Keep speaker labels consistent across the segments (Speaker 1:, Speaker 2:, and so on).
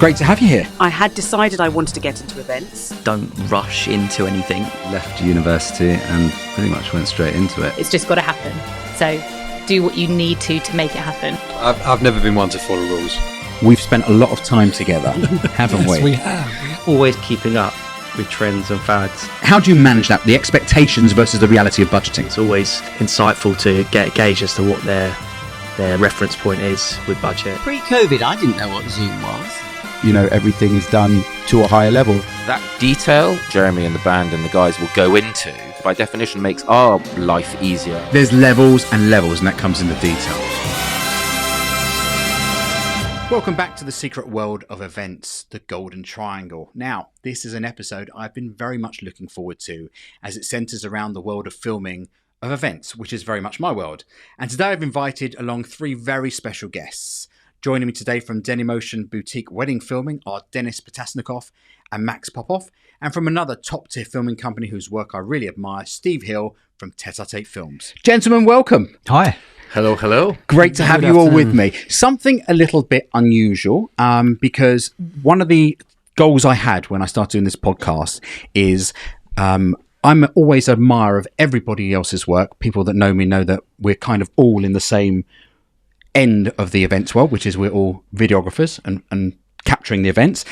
Speaker 1: great to have you here.
Speaker 2: I had decided I wanted to get into events.
Speaker 3: Don't rush into anything.
Speaker 4: Left university and pretty much went straight into it.
Speaker 5: It's just got to happen. So do what you need to make it happen.
Speaker 6: I've never been one to follow rules.
Speaker 1: We've spent a lot of time together, haven't
Speaker 7: Yes,
Speaker 1: we?
Speaker 7: we have.
Speaker 3: Always keeping up with trends and fads.
Speaker 1: How do you manage that, the expectations versus the reality of budgeting?
Speaker 3: It's always insightful to get a gauge as to what their reference point is with budget.
Speaker 8: Pre-COVID, I didn't know what Zoom was.
Speaker 9: You know, everything is done to a higher level.
Speaker 10: That detail Jeremy and the band and the guys will go into, by definition, makes our life easier.
Speaker 1: There's levels and levels, and that comes in the detail. Welcome back to the secret world of events, the Golden Triangle. Now, this is an episode I've been very much looking forward to, as it centres around the world of filming of events, which is very much my world. And today I've invited along three very special guests. Joining me today from Denee Motion boutique wedding filming are Denis and Max Popov, and from another top-tier filming company whose work I really admire, Steve Hill from Tete Films. Gentlemen, welcome.
Speaker 7: Hi.
Speaker 6: Hello, hello.
Speaker 1: Great to have you all with me. Something a little bit unusual, because one of the goals I had when I started doing this podcast is I'm always an admirer of everybody else's work. People that know me know that we're kind of all in the same end of the events world, which is we're all videographers and capturing the events.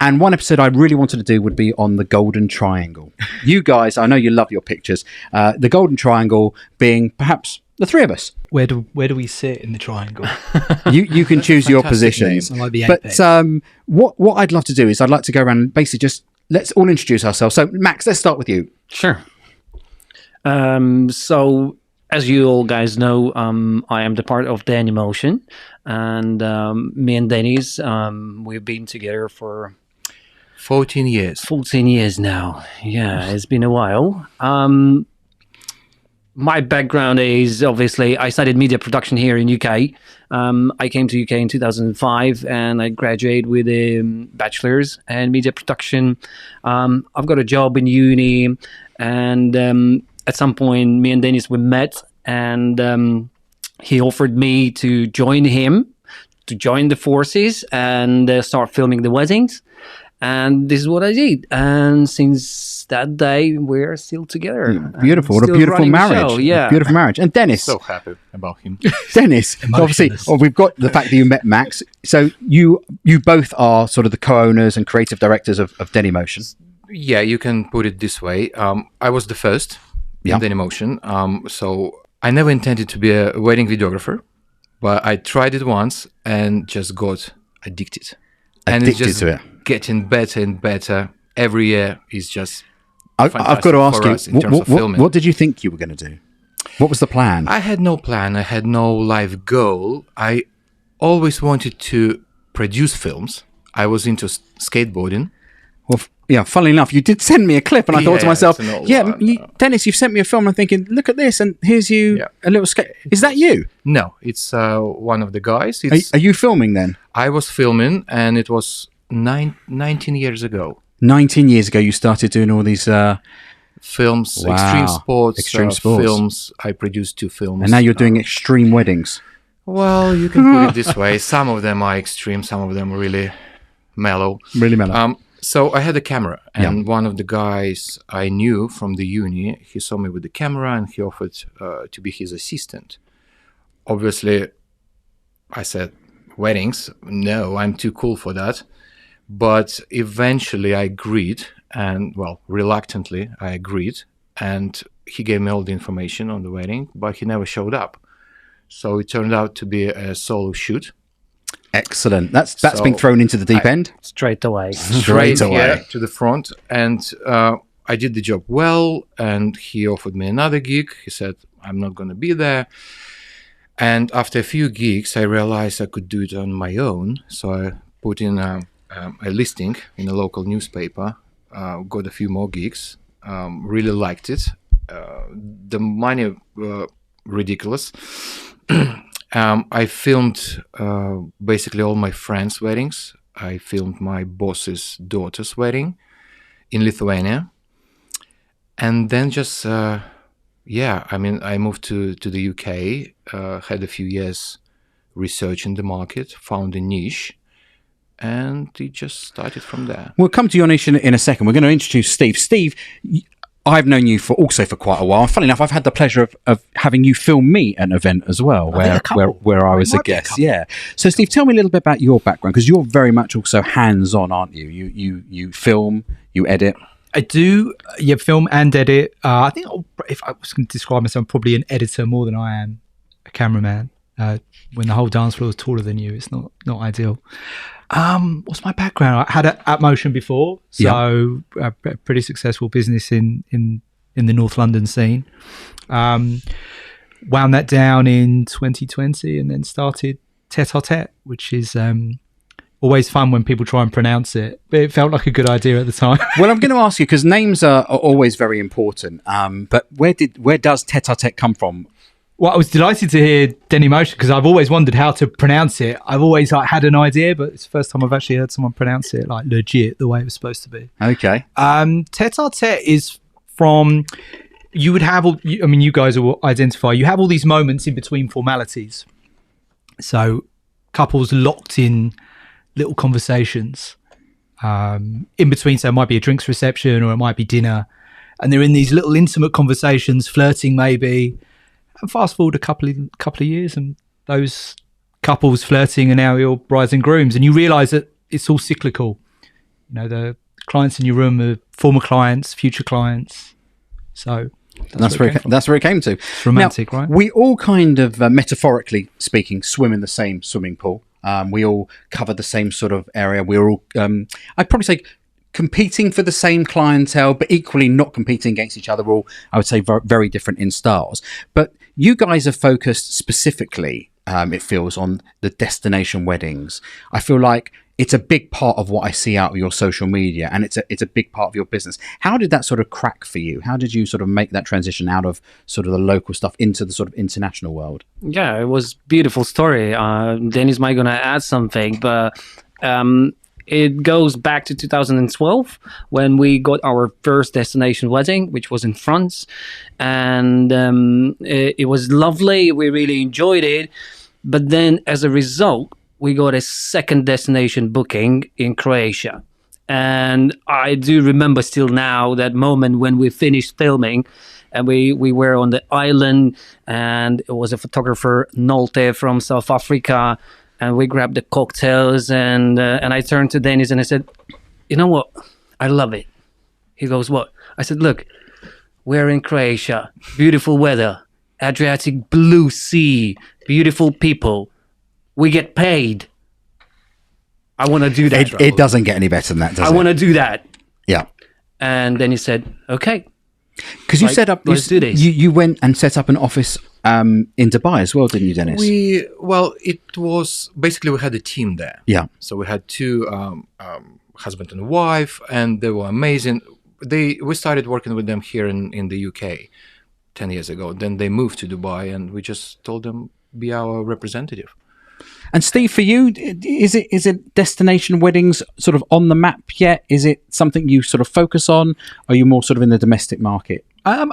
Speaker 1: And one episode I really wanted to do would be on the Golden Triangle. You guys, I know you love your pictures. The Golden Triangle being perhaps the three of us.
Speaker 7: Where do we sit in the triangle?
Speaker 1: You can choose your positions.
Speaker 7: I like the
Speaker 1: but
Speaker 7: apex.
Speaker 1: what I'd love to do is I'd like to go around and basically just let's all introduce ourselves. So Max, let's start with you.
Speaker 3: Sure. So, as you all guys know, I am the part of Denee Motion, and me and Denis, we've been together for
Speaker 6: 14 years.
Speaker 3: 14 years now. Yeah, it's been a while. My background is obviously I studied media production here in UK. I came to UK in 2005 and I graduated with a bachelor's in media production. I've got a job in uni, and at some point me and Denis we met, and he offered me to join the forces and start filming the weddings. And this is what I did. And since that day, we're still together.
Speaker 1: Beautiful. What a beautiful marriage.
Speaker 3: Yeah.
Speaker 1: Beautiful marriage. And Denis.
Speaker 6: So happy about him.
Speaker 1: Denis. Obviously, we've got the fact that you met Max. So you both are sort of the co-owners and creative directors of Denee Motion.
Speaker 6: Yeah, you can put it this way. I was the first in Denee Motion. So I never intended to be a wedding videographer, but I tried it once and just got addicted. And it's just
Speaker 1: to it.
Speaker 6: Getting better and better every year. Is just
Speaker 1: I've got to ask you,
Speaker 6: in terms of filming.
Speaker 1: What did you think you were going to do? What was the plan?
Speaker 6: I had no plan. I had no life goal. I always wanted to produce films. I was into skateboarding.
Speaker 1: Well, yeah, funnily enough, you did send me a clip, and I thought to myself, Denis, you've sent me a film. I'm thinking, look at this, and here's you, a little skate. Is that you?
Speaker 6: No, it's one of the guys.
Speaker 1: Are you filming then?
Speaker 6: I was filming, and it was 19 years ago.
Speaker 1: 19 years ago, you started doing all these
Speaker 6: films,
Speaker 1: wow.
Speaker 6: extreme sports films. I produced 2 films.
Speaker 1: And now you're doing extreme weddings.
Speaker 6: Well, you can put it this way. Some of them are extreme, some of them are really mellow.
Speaker 1: Really mellow.
Speaker 6: So I had a camera, and one of the guys I knew from the uni, he saw me with the camera, and he offered to be his assistant. Obviously, I said, weddings? No, I'm too cool for that. But eventually I agreed, and reluctantly I agreed, and he gave me all the information on the wedding, but he never showed up. So it turned out to be a solo shoot.
Speaker 1: Excellent. That's been thrown into the deep end.
Speaker 3: Straight away.
Speaker 1: Straight away.
Speaker 6: To the front. And I did the job well, and he offered me another gig. He said, I'm not going to be there. And after a few gigs, I realized I could do it on my own. So I put in a listing in a local newspaper, got a few more gigs, really liked it. The money ridiculous. I filmed basically all my friends' weddings. I filmed my boss's daughter's wedding in Lithuania. And then just, I moved to the UK, had a few years researching the market, found a niche, and it just started from there.
Speaker 1: We'll come to your niche in a second. We're going to introduce Steve. Steve, I've known you for quite a while. Funny enough, I've had the pleasure of having you film me at an event as well, where I was a guest. Yeah. So, Steve, tell me a little bit about your background, because you're very much also hands-on, aren't you? You film, you edit.
Speaker 7: I do, film and edit. I think if I was going to describe myself, I'm probably an editor more than I am a cameraman. When the whole dance floor is taller than you, it's not ideal. What's my background? I had At Motion before, so a pretty successful business in the North London scene. Wound that down in 2020 and then started Tete, which is always fun when people try and pronounce it, but it felt like a good idea at the time.
Speaker 1: Well, I'm going to ask you, because names are always very important, but where does Tete come from?
Speaker 7: Well, I was delighted to hear Denee Motion, because I've always wondered how to pronounce it. I've always had an idea, but it's the first time I've actually heard someone pronounce it like legit, the way it was supposed to be.
Speaker 1: Okay.
Speaker 7: Tete is from, you would have, you guys will identify, you have all these moments in between formalities. So couples locked in little conversations in between. So it might be a drinks reception or it might be dinner. And they're in these little intimate conversations, flirting maybe. And fast forward a couple of years, and those couples flirting are now your brides and grooms, and you realise that it's all cyclical. The clients in your room are former clients, future clients. So that's
Speaker 1: where it came to. It's
Speaker 7: romantic,
Speaker 1: now,
Speaker 7: right?
Speaker 1: We all kind of, metaphorically speaking, swim in the same swimming pool. We all cover the same sort of area. We're all, I'd probably say, competing for the same clientele, but equally not competing against each other. We're all, I would say, very different in styles. But you guys are focused specifically, it feels, on the destination weddings. I feel like it's a big part of what I see out of your social media, and it's a big part of your business. How did that sort of crack for you? How did you sort of make that transition out of sort of the local stuff into the sort of international world?
Speaker 3: Yeah, it was a beautiful story. Dennis might going to add something, but it goes back to 2012 when we got our first destination wedding, which was in France. And it was lovely. We really enjoyed it. But then as a result, we got a second destination booking in Croatia. And I do remember still now that moment when we finished filming and we were on the island, and it was a photographer, Nolte, from South Africa. And we grabbed the cocktails, and I turned to Dennis and I said, "You know what? I love it." He goes, "What?" I said, "Look, we're in Croatia, beautiful weather, Adriatic blue sea, beautiful people. We get paid. I want to do that."
Speaker 1: It doesn't get any better than that, does it?
Speaker 3: I want to do that.
Speaker 1: Yeah.
Speaker 3: And then he said, "Okay."
Speaker 1: Because you set up,
Speaker 3: let's do this.
Speaker 1: You went and set up an office in Dubai as well, didn't you, Dennis?
Speaker 6: It was basically, we had a team there.
Speaker 1: Yeah.
Speaker 6: So we had two husband and wife, and they were amazing. We started working with them here in the UK 10 years ago. Then they moved to Dubai, and we just told them, be our representative.
Speaker 1: And Steve, for you, is it destination weddings sort of on the map yet? Is it something you sort of focus on? Or are you more sort of in the domestic market?
Speaker 7: I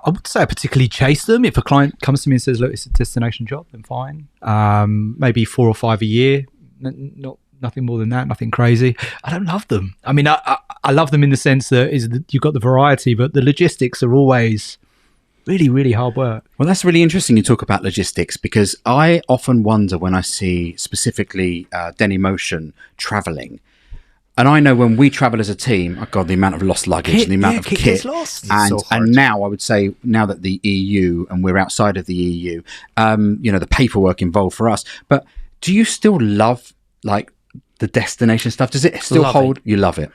Speaker 7: would say I particularly chase them. If a client comes to me and says, "Look, it's a destination job," then fine. Maybe 4 or 5 a year. Nothing more than that. Nothing crazy. I don't love them. I mean, I love them in the sense that you've got the variety, but the logistics are always really, really hard work.
Speaker 1: Well, that's really interesting you talk about logistics, because I often wonder when I see specifically Denee Motion travelling. And I know when we travel as a team, oh God, the amount of lost luggage and the amount of kit. And now I would say, now that the EU and we're outside of the EU, the paperwork involved for us. But do you still love like the destination stuff? Does it still hold? You love it.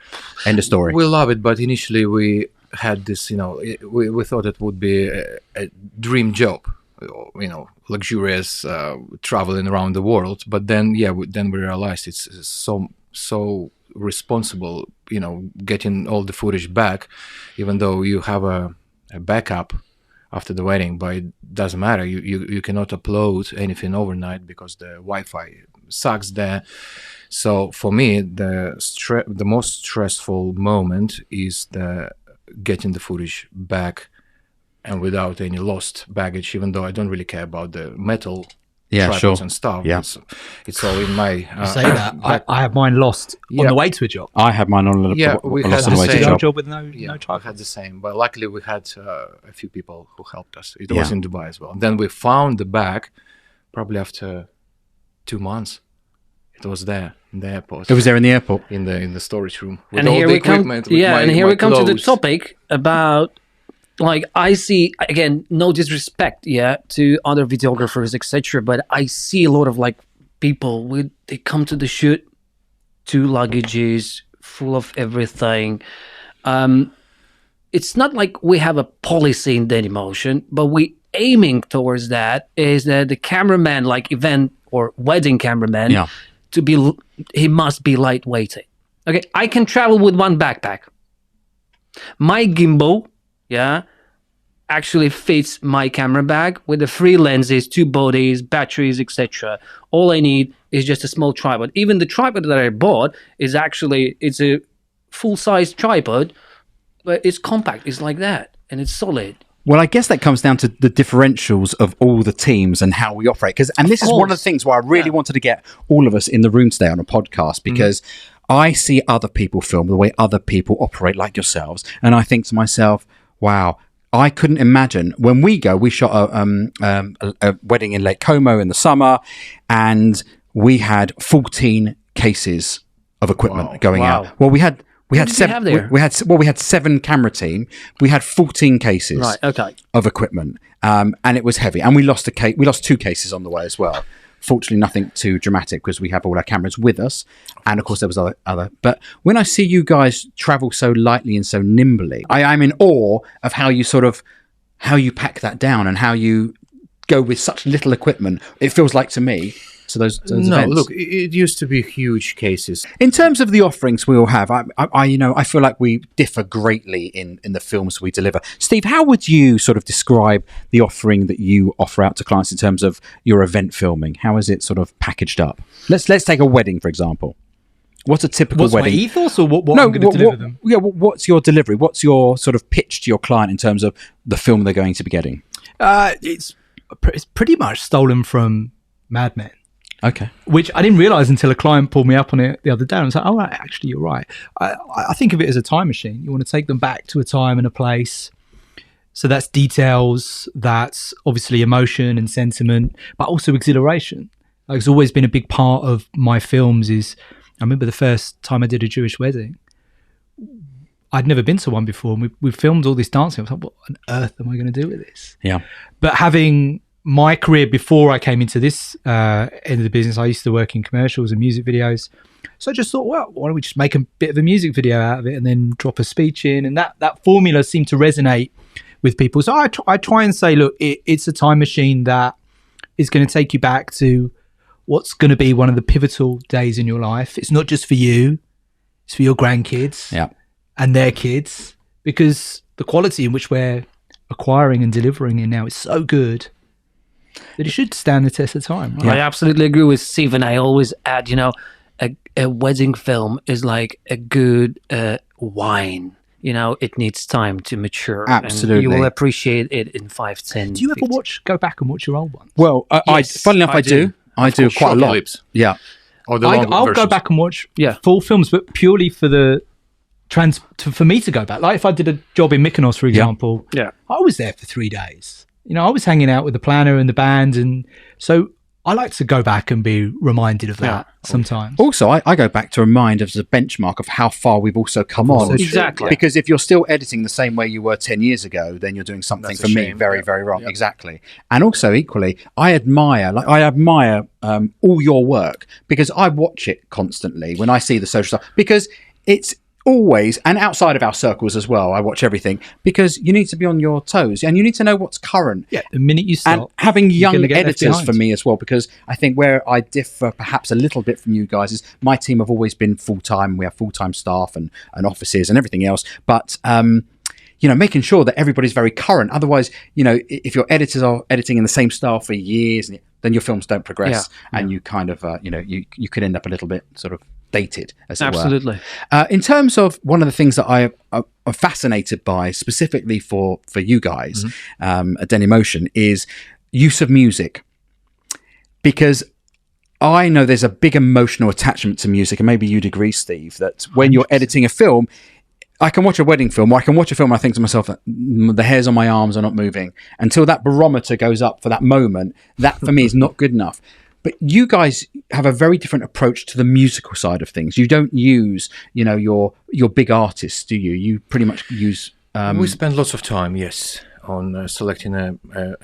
Speaker 1: End of story.
Speaker 6: We love it, but initially we had this, we thought it would be a dream job, luxurious traveling around the world. But then, then we realized it's so responsible, getting all the footage back, even though you have a backup after the wedding, but it doesn't matter. You cannot upload anything overnight because the Wi-Fi sucks there. So for me, the most stressful moment is getting the footage back and without any lost baggage, even though I don't really care about the metal tripods
Speaker 1: sure.
Speaker 6: and stuff.
Speaker 1: Yeah.
Speaker 6: It's all in my.
Speaker 7: Say that. I have mine lost on the way to a job.
Speaker 1: I had mine on
Speaker 6: Yeah, we had
Speaker 1: lost on
Speaker 6: the
Speaker 1: the way to
Speaker 6: same
Speaker 1: job.
Speaker 7: Job with no
Speaker 6: I
Speaker 7: tripod.
Speaker 6: had the same, but luckily we had a few people who helped us. It was in Dubai as well. Then we found the bag, probably after 2 months. It was there in the airport.
Speaker 1: It was there in the airport.
Speaker 6: in the storage room with
Speaker 3: And
Speaker 6: all
Speaker 3: here
Speaker 6: the
Speaker 3: we come.
Speaker 6: equipment. with
Speaker 3: Yeah,
Speaker 6: my-
Speaker 3: and here
Speaker 6: my
Speaker 3: we come to the
Speaker 6: clothes.
Speaker 3: topic about, like, I see, again, no disrespect, to other videographers, etc. But I see a lot of like people they come to the shoot, 2 luggages full of everything. It's not like we have a policy in Denee Motion, but we aiming towards that is that the cameraman, like event or wedding cameraman, he must be lightweight. Okay, I can travel with 1 backpack. My gimbal, actually fits my camera bag with the 3 lenses, 2 bodies, batteries, etc. All I need is just a small tripod. Even the tripod that I bought is actually, it's a full-size tripod, but it's compact. It's like that, and it's solid.
Speaker 1: Well, I guess that comes down to the differentials of all the teams and how we operate. And this is one of the things where I really wanted to get all of us in the room today on a podcast, because I see other people film the way other people operate, like yourselves, and I think to myself, wow, I couldn't imagine. When we shot a wedding in Lake Como in the summer, and we had 14 cases of equipment going out. Well, we had 7. We had 7 camera team. We had 14 cases of equipment, and it was heavy. And we lost we lost 2 cases on the way as well. Fortunately, nothing too dramatic because we have all our cameras with us, and of course there was other. But when I see you guys travel so lightly and so nimbly, I'm in awe of how you pack that down and how you go with such little equipment. It feels like to me. So those events.
Speaker 6: Look, it used to be huge cases.
Speaker 1: In terms of the offerings we all have, I feel like we differ greatly in the films we deliver. Steve, how would you sort of describe the offering that you offer out to clients in terms of your event filming? How is it sort of packaged up? Let's take a wedding, for example. What's a typical wedding?
Speaker 7: What's my ethos, or what I'm going to deliver them?
Speaker 1: Yeah, what's your delivery? What's your sort of pitch to your client in terms of the film they're going to be getting?
Speaker 7: It's pretty much stolen from Mad Men.
Speaker 1: Okay.
Speaker 7: Which I didn't realize until a client pulled me up on it the other day. And I was like, oh, right, actually, you're right. I think of it as a time machine. You want to take them back to a time and a place. So that's details, that's obviously emotion and sentiment, but also exhilaration. Like, it's always been a big part of my films. I remember the first time I did a Jewish wedding. I'd never been to one before. And we filmed all this dancing. I was like, what on earth am I going to do with this?
Speaker 1: Yeah.
Speaker 7: But having my career before I came into this end of the business, I used to work in commercials and music videos. So I just thought, well, why don't we just make a bit of a music video out of it and then drop a speech in? And that formula seemed to resonate with people. So I try and say, look, it's a time machine that is going to take you back to what's going to be one of the pivotal days in your life. It's not just for you, it's for your grandkids and their kids, because the quality in which we're acquiring and delivering in now is so good that it should stand the test of time. Right?
Speaker 3: I absolutely agree with Steve, and I always add, a wedding film is like a good wine. It needs time to mature.
Speaker 1: Absolutely.
Speaker 3: And you will appreciate it in 5, 10.
Speaker 7: Do you ever go back and watch your old ones?
Speaker 1: Well, funnily enough, I do. I do quite a lot.
Speaker 6: Clips.
Speaker 1: Yeah.
Speaker 6: Or the
Speaker 7: I'll go back and watch full films, but purely for the for me to go back. Like if I did a job in Mykonos, for example, I was there for 3 days. I was hanging out with the planner and the band, and so I like to go back and be reminded of that sometimes.
Speaker 1: Also, I go back to remind as a benchmark of how far we've also come on.
Speaker 3: Exactly.
Speaker 1: Because if you're still editing the same way you were 10 years ago, then you're doing something for me very, very wrong. Yeah. Exactly. And also equally, I admire all your work, because I watch it constantly when I see the social stuff, because it's always, and outside of our circles as well, I watch everything, because you need to be on your toes and you need to know what's current.
Speaker 7: Yeah, the minute you stop.
Speaker 1: And having young editors for me as well, because I think where I differ perhaps a little bit from you guys is my team have always been full-time. We have full-time staff and offices and everything else. But, making sure that everybody's very current. Otherwise, if your editors are editing in the same style for years, then your films don't progress. And you kind of, you could end up a little bit sort of dated, as it were.
Speaker 3: Absolutely.
Speaker 1: In terms of one of the things that I am fascinated by, specifically for you guys at Denee Motion, is use of music. because I know there's a big emotional attachment to music, and maybe you'd agree, Steve, that when you're editing a film, I can watch a wedding film, or I can watch a film and I think to myself, the hairs on my arms are not moving. Until that barometer goes up for that moment, that for me is not good enough. But you guys have a very different approach to the musical side of things. You don't use, your big artists, do you? You pretty much use...
Speaker 6: We spend lots of time, yes, on selecting a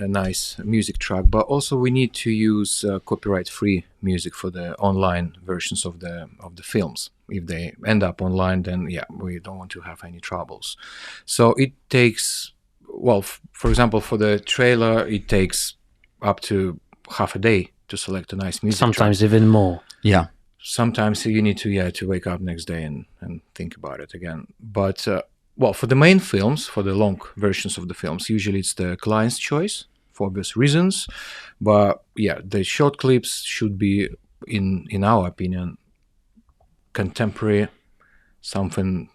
Speaker 6: nice music track, but also we need to use copyright-free music for the online versions of the films. If they end up online, then we don't want to have any troubles. So it takes, for example, for the trailer, it takes up to half a day to select a nice music
Speaker 3: Sometimes
Speaker 6: track.
Speaker 3: even more.
Speaker 1: Yeah.
Speaker 6: Sometimes you need to wake up next day and think about it again. But for the main films, for the long versions of the films, usually it's the client's choice for obvious reasons. But the short clips should be, in our opinion, contemporary. Something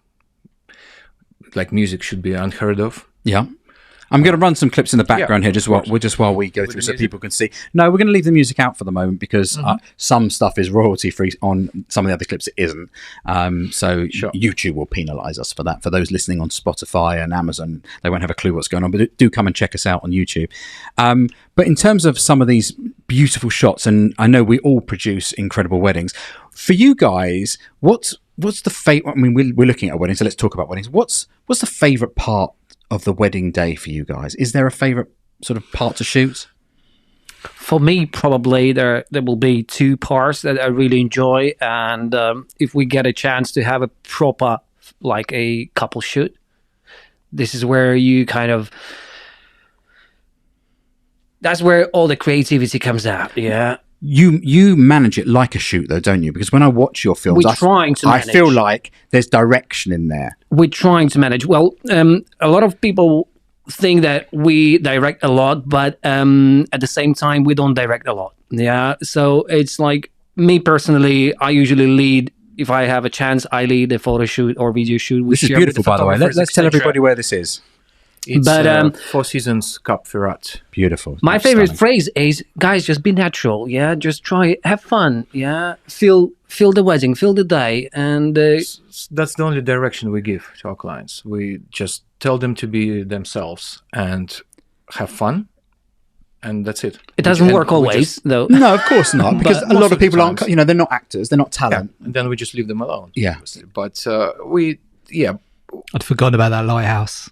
Speaker 6: like music should be unheard of.
Speaker 1: Yeah. I'm going to run some clips in the background here just while we go through so people can see. No, we're going to leave the music out for the moment because some stuff is royalty free. On some of the other clips it isn't. So YouTube will penalise us for that. For those listening on Spotify and Amazon, they won't have a clue what's going on. But do come and check us out on YouTube. But in terms of some of these beautiful shots, and I know we all produce incredible weddings. For you guys, what's the favourite? I mean, we're looking at weddings, so let's talk about weddings. What's the favourite part of the wedding day for you guys? Is there a favourite sort of part to shoot?
Speaker 3: For me, probably there will be two parts that I really enjoy, and if we get a chance to have a proper, like a couple shoot, this is where you that's where all the creativity comes out. Yeah.
Speaker 1: You manage it like a shoot, though, don't you? Because when I watch your films, I feel like there's direction in there.
Speaker 3: We're trying to manage. Well, a lot of people think that we direct a lot, but at the same time, we don't direct a lot. Yeah. So it's like, me personally, I usually lead. If I have a chance, I lead a photo shoot or video shoot.
Speaker 1: This is beautiful, by the way. Let's tell everybody where this is.
Speaker 6: It's Four Seasons Cap Ferrat.
Speaker 1: Beautiful.
Speaker 3: My favorite phrase is, guys, just be natural. Yeah, just try it, have fun. Yeah, feel the wedding, feel the day, and
Speaker 6: that's the only direction we give to our clients. We just tell them to be themselves and have fun, and that's it.
Speaker 3: It doesn't work always, though.
Speaker 1: No, of course not, because a lot of people aren't. They're not actors, they're not talent,
Speaker 6: and then we just leave them alone.
Speaker 1: Yeah,
Speaker 6: but
Speaker 7: I'd forgotten about that lighthouse.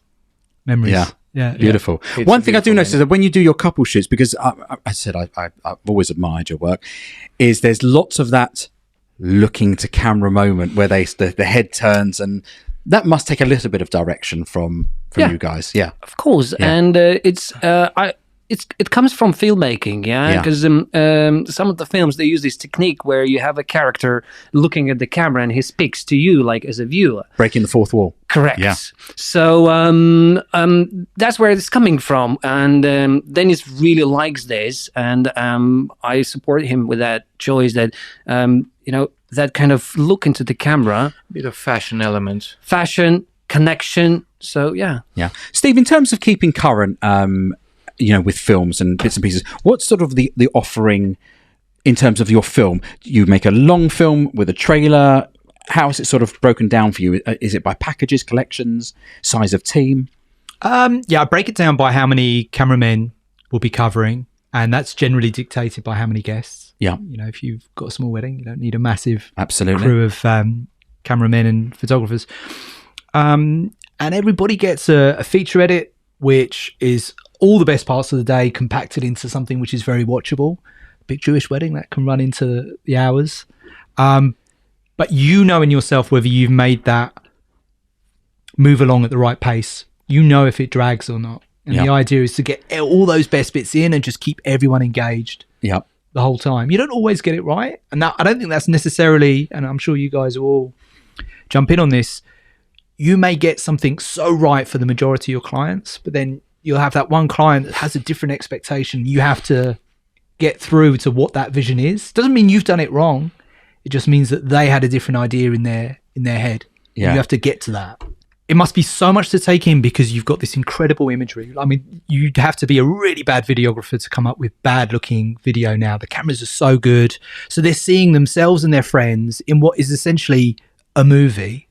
Speaker 7: Memories. Yeah.
Speaker 1: Beautiful. One thing I do notice is that when you do your couple shoots, because I said I've always admired your work, is there's lots of that looking to camera moment where the head turns, and that must take a little bit of direction from you guys. Yeah,
Speaker 3: of course. Yeah. And it comes from filmmaking, because some of the films, they use this technique where you have a character looking at the camera and he speaks to you like as a viewer,
Speaker 1: breaking the fourth wall.
Speaker 3: Correct. Yeah. So that's where it's coming from, and Dennis really likes this, and I support him with that choice that that kind of look into the camera,
Speaker 6: a bit of fashion element,
Speaker 3: connection. So yeah.
Speaker 1: Steve, in terms of keeping current, with films and bits and pieces, what's sort of the offering in terms of your film? You make a long film with a trailer. How is it sort of broken down for you? Is it by packages, collections, size of team?
Speaker 7: I break it down by how many cameramen we'll be covering, and that's generally dictated by how many guests.
Speaker 1: Yeah.
Speaker 7: If you've got a small wedding, you don't need a massive
Speaker 1: Absolutely.
Speaker 7: crew of cameramen and photographers. And everybody gets a feature edit, which is all the best parts of the day compacted into something which is very watchable. Big Jewish wedding that can run into the hours. But in yourself whether you've made that move along at the right pace. If it drags or not. And the idea is to get all those best bits in and just keep everyone engaged the whole time. You don't always get it right. And I don't think that's necessarily, and I'm sure you guys will all jump in on this, you may get something so right for the majority of your clients, but then you'll have that one client that has a different expectation. You have to get through to what that vision is. Doesn't mean you've done it wrong. It just means that they had a different idea in their head. Yeah. You have to get to that. it must be so much to take in because you've got this incredible imagery. I mean, you'd have to be a really bad videographer to come up with bad looking video now. The cameras are so good. So they're seeing themselves and their friends in what is essentially a movie,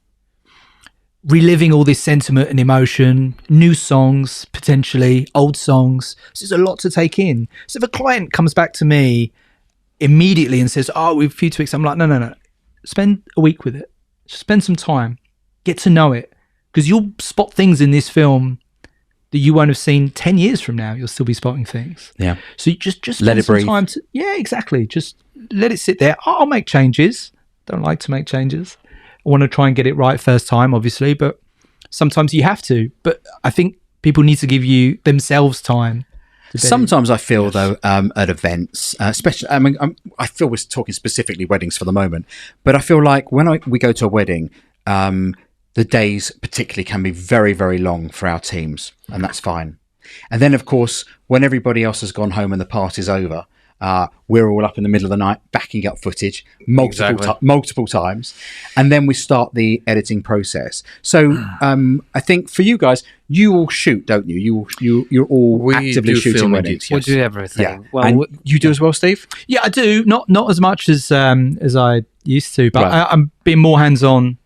Speaker 7: reliving all this sentiment and emotion, new songs, potentially old songs. So there's a lot to take in. So if a client comes back to me immediately and says, oh, we've a few tweaks, I'm like, no. Spend a week with it. Spend some time. Get to know it. Because you'll spot things in this film that you won't have seen 10 years from now. You'll still be spotting things.
Speaker 1: Yeah.
Speaker 7: So you just
Speaker 1: let
Speaker 7: spend
Speaker 1: it
Speaker 7: some
Speaker 1: breathe.
Speaker 7: time to, yeah, exactly. Just let it sit there. I'll make changes. Don't like to make changes. I want to try and get it right first time, obviously, but sometimes you have to. But I think people need to give you themselves time.
Speaker 1: Sometimes I feel though at events, especially, I mean, I feel we're talking specifically weddings for the moment, but I feel like when we go to a wedding, the days particularly can be very, very long for our teams, and that's fine. And then, of course, when everybody else has gone home and the party's over, we're all up in the middle of the night backing up footage multiple times, and then we start the editing process. So I think for you guys, you all shoot, don't you? You're all actively shooting weddings.
Speaker 3: We do everything.
Speaker 1: Yeah.
Speaker 3: Well,
Speaker 1: and you do as well, Steve?
Speaker 7: Yeah, I do. Not as much as I used to, but
Speaker 1: Right.
Speaker 7: I'm being more hands-on.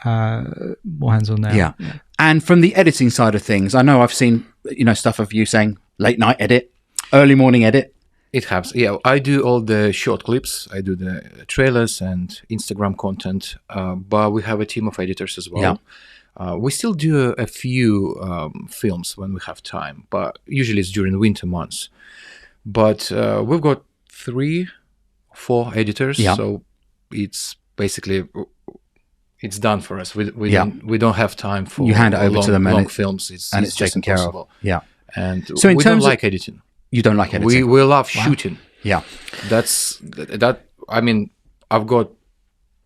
Speaker 7: More hands-on now.
Speaker 1: Yeah. And from the editing side of things, I know I've seen stuff of you saying late night edit, early morning edit.
Speaker 6: It happens. Yeah, I do all the short clips. I do the trailers and Instagram content, but we have a team of editors as well.
Speaker 1: Yeah.
Speaker 6: We still do a few films when we have time, but usually it's during winter months. But we've got 3-4 editors, so it's basically it's done for us. We don't have time for
Speaker 1: you hand it over to them
Speaker 6: long films. It's
Speaker 1: taken
Speaker 6: just
Speaker 1: care
Speaker 6: impossible.
Speaker 1: of. Yeah.
Speaker 6: And
Speaker 1: So in
Speaker 6: we
Speaker 1: terms
Speaker 6: don't
Speaker 1: of-
Speaker 6: like editing.
Speaker 1: You don't like editing.
Speaker 6: We love shooting.
Speaker 1: Yeah.
Speaker 6: That's that. I mean, I've got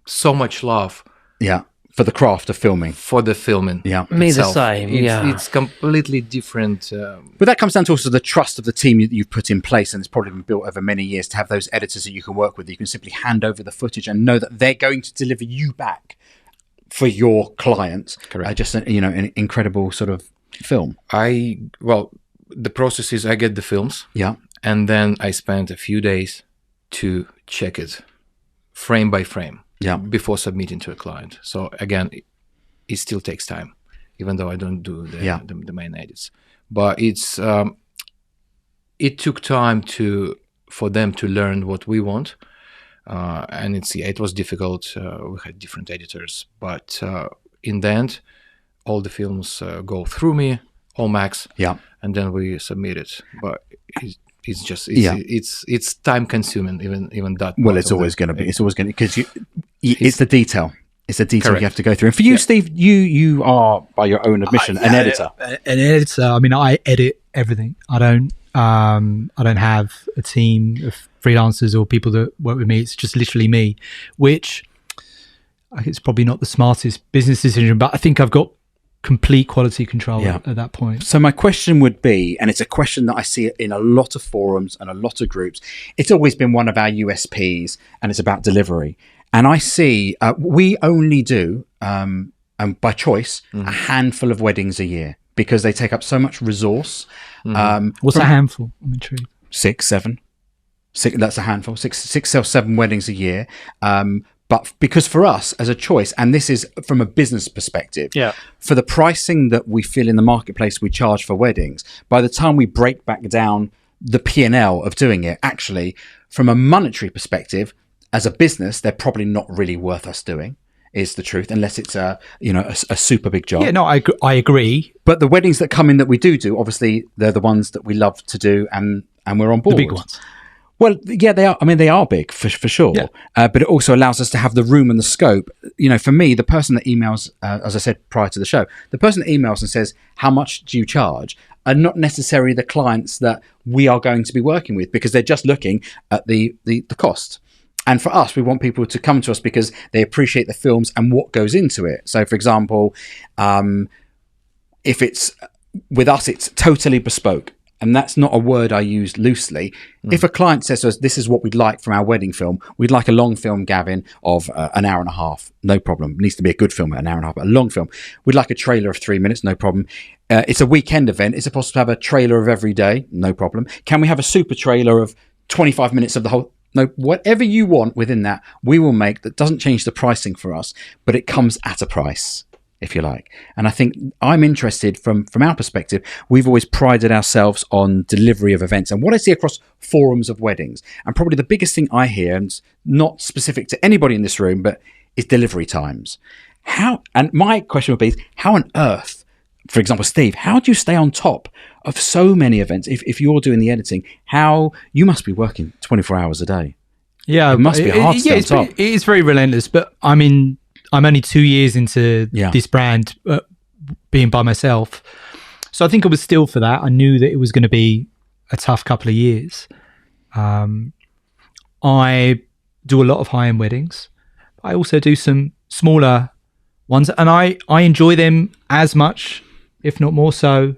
Speaker 6: so much love.
Speaker 1: Yeah. For the craft of filming.
Speaker 6: For the filming.
Speaker 1: Yeah.
Speaker 3: Me the
Speaker 6: itself.
Speaker 3: same.
Speaker 6: It's completely different.
Speaker 1: But that comes down to also the trust of the team that you've put in place, and it's probably been built over many years to have those editors that you can work with. You can simply hand over the footage and know that they're going to deliver you back for your clients.
Speaker 6: Correct.
Speaker 1: Just an incredible sort of film.
Speaker 6: The process is I get the films.
Speaker 1: Yeah.
Speaker 6: And then I spend a few days to check it frame by frame.
Speaker 1: Yeah.
Speaker 6: Before submitting to a client. So again, it still takes time, even though I don't do the main edits. But it took time for them to learn what we want, and it was difficult. We had different editors, but in the end, all the films go through me, all Max.
Speaker 1: Yeah.
Speaker 6: And then we submit it. But it's time consuming, even that.
Speaker 1: Well, it's always going to be. It's always going to because it's the detail. It's the detail
Speaker 6: Correct.
Speaker 1: you have to go through. And for you, Steve, you are, by your own admission, an editor.
Speaker 7: An editor. I mean, I edit everything. I don't have a team of freelancers or people that work with me. It's just literally me, which it's probably not the smartest business decision, but I think I've got complete quality control at that point.
Speaker 1: So my question would be, and it's a question that I see in a lot of forums and a lot of groups, it's always been one of our USPs, and it's about delivery. And I see we only do, by choice, a handful of weddings a year because they take up so much resource.
Speaker 7: What's a handful? I'm intrigued.
Speaker 1: 6, 7. That's a handful. 6 or 7 weddings a year. But because for us as a choice, and this is from a business perspective, for the pricing that we feel in the marketplace we charge for weddings, by the time we break back down the P&L of doing it, actually, from a monetary perspective, as a business, they're probably not really worth us doing, is the truth, unless it's a super big job.
Speaker 7: Yeah, no, I agree.
Speaker 1: But the weddings that come in that we do, obviously, they're the ones that we love to do, and we're on board.
Speaker 7: The big ones.
Speaker 1: Well, yeah, they are. I mean, they are big for sure. Yeah. But it also allows us to have the room and the scope. For me, the person that emails, as I said prior to the show, the person that emails and says, "How much do you charge?" are not necessarily the clients that we are going to be working with because they're just looking at the cost. And for us, we want people to come to us because they appreciate the films and what goes into it. So, for example, if it's with us, it's totally bespoke. and that's not a word I use loosely. If a client says to us, this is what we'd like from our wedding film, we'd like a long film, Gavin, of an hour and a half. No problem. It needs to be a good film, an hour and a half, but a long film. We'd like a trailer of 3 minutes. No problem. It's a weekend event. Is it possible to have a trailer of every day? No problem. Can we have a super trailer of 25 minutes of the whole? No, whatever you want within that, we will make. That doesn't change the pricing for us, but it comes at a price, if you like. And I think I'm interested from our perspective, we've always prided ourselves on delivery of events. And what I see across forums of weddings, and probably the biggest thing I hear, and it's not specific to anybody in this room, but is delivery times. And my question would be, how on earth, for example, Steve, how do you stay on top of so many events? If you're doing the editing, how you must be working 24 hours a day.
Speaker 7: Yeah,
Speaker 1: it must be hard to stay on top.
Speaker 7: It is very relentless, but I mean, I'm only 2 years into this brand being by myself. So I think I was still for that. I knew that it was going to be a tough couple of years. I do a lot of high-end weddings. I also do some smaller ones, and I enjoy them as much, if not more so,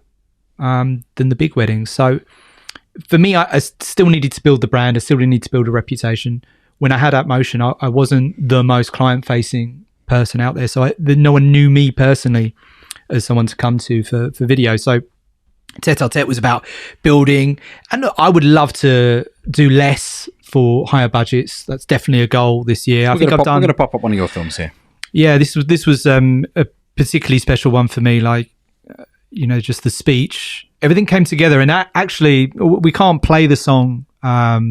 Speaker 7: than the big weddings. So for me, I still needed to build the brand. I still needed to build a reputation. When I had Motion, I wasn't the most client-facing person out there, so no one knew me personally as someone to come to for video. So tete-a-tete was about building, and look, I would love to do less for higher budgets. That's definitely a goal this year.
Speaker 1: We're going to pop up one of your films here.
Speaker 7: Yeah, this was a particularly special one for me. Like, just the speech, everything came together, and actually we can't play the song. But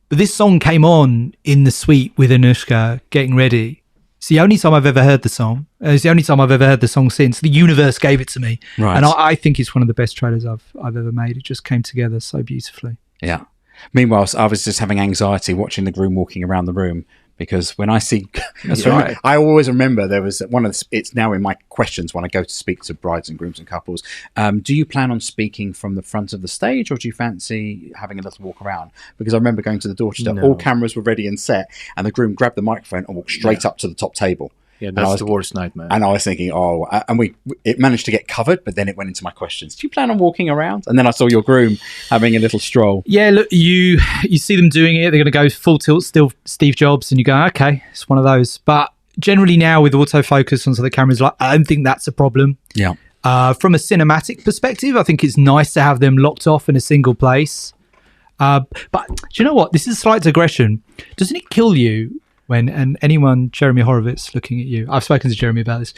Speaker 7: this song came on in the suite with Anushka getting ready. It's the only time I've ever heard the song. It's the only time I've ever heard the song since. The universe gave it to me. Right. And I think it's one of the best trailers I've ever made. It just came together so beautifully.
Speaker 1: Yeah. Meanwhile, I was just having anxiety watching the groom walking around the room, because when I see, that's right. I always remember there was one of the, it's now in my questions when I go to speak to brides and grooms and couples. Do you plan on speaking from the front of the stage, or do you fancy having a little walk around? Because I remember going to the daughter, all cameras were ready and set, and the groom grabbed the microphone and walked straight up to the top table.
Speaker 6: Yeah, that's the worst nightmare.
Speaker 1: And I was thinking, it managed to get covered, but then it went into my questions. Do you plan on walking around? And then I saw your groom having a little stroll.
Speaker 7: Yeah, look, you see them doing it. They're going to go full tilt, still Steve Jobs, and you go, okay, it's one of those. But generally now with autofocus onto the cameras, I don't think that's a problem.
Speaker 1: Yeah.
Speaker 7: From a cinematic perspective, I think it's nice to have them locked off in a single place. But do you know what? This is a slight digression. Doesn't it kill you? And anyone, Jeremy Horowitz, looking at you, I've spoken to Jeremy about this.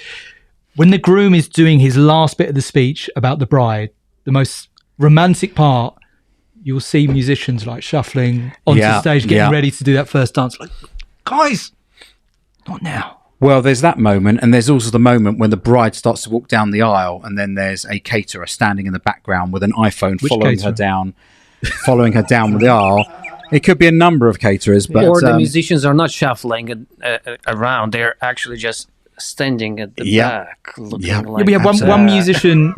Speaker 7: When the groom is doing his last bit of the speech about the bride, the most romantic part, you'll see musicians like shuffling onto stage, getting ready to do that first dance. Like, guys, not now.
Speaker 1: Well, there's that moment, and there's also the moment when the bride starts to walk down the aisle, and then there's a caterer standing in the background with an iPhone following her down the aisle. It could be a number of caterers, but
Speaker 3: or the musicians are not shuffling around; they're actually just standing at the back, looking like.
Speaker 7: We had one musician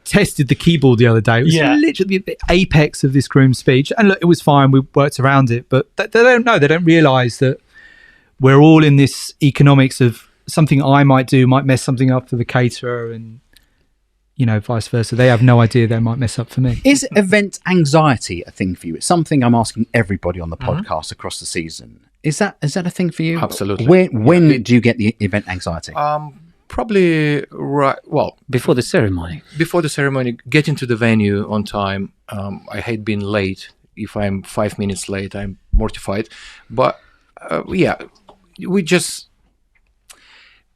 Speaker 7: tested the keyboard the other day. It was literally the apex of this groom's speech, and look, it was fine. We worked around it, but they don't know. They don't realise that we're all in this economics of something I might do might mess something up for the caterer, and vice versa. They have no idea they might mess up for me.
Speaker 1: Is event anxiety a thing for you? It's something I'm asking everybody on the podcast across the season. Is that a thing for you?
Speaker 6: Absolutely.
Speaker 1: When do you get the event anxiety?
Speaker 6: Probably right. Well,
Speaker 3: before the ceremony.
Speaker 6: Before the ceremony, getting to the venue on time. I hate being late. If I'm 5 minutes late, I'm mortified. But we just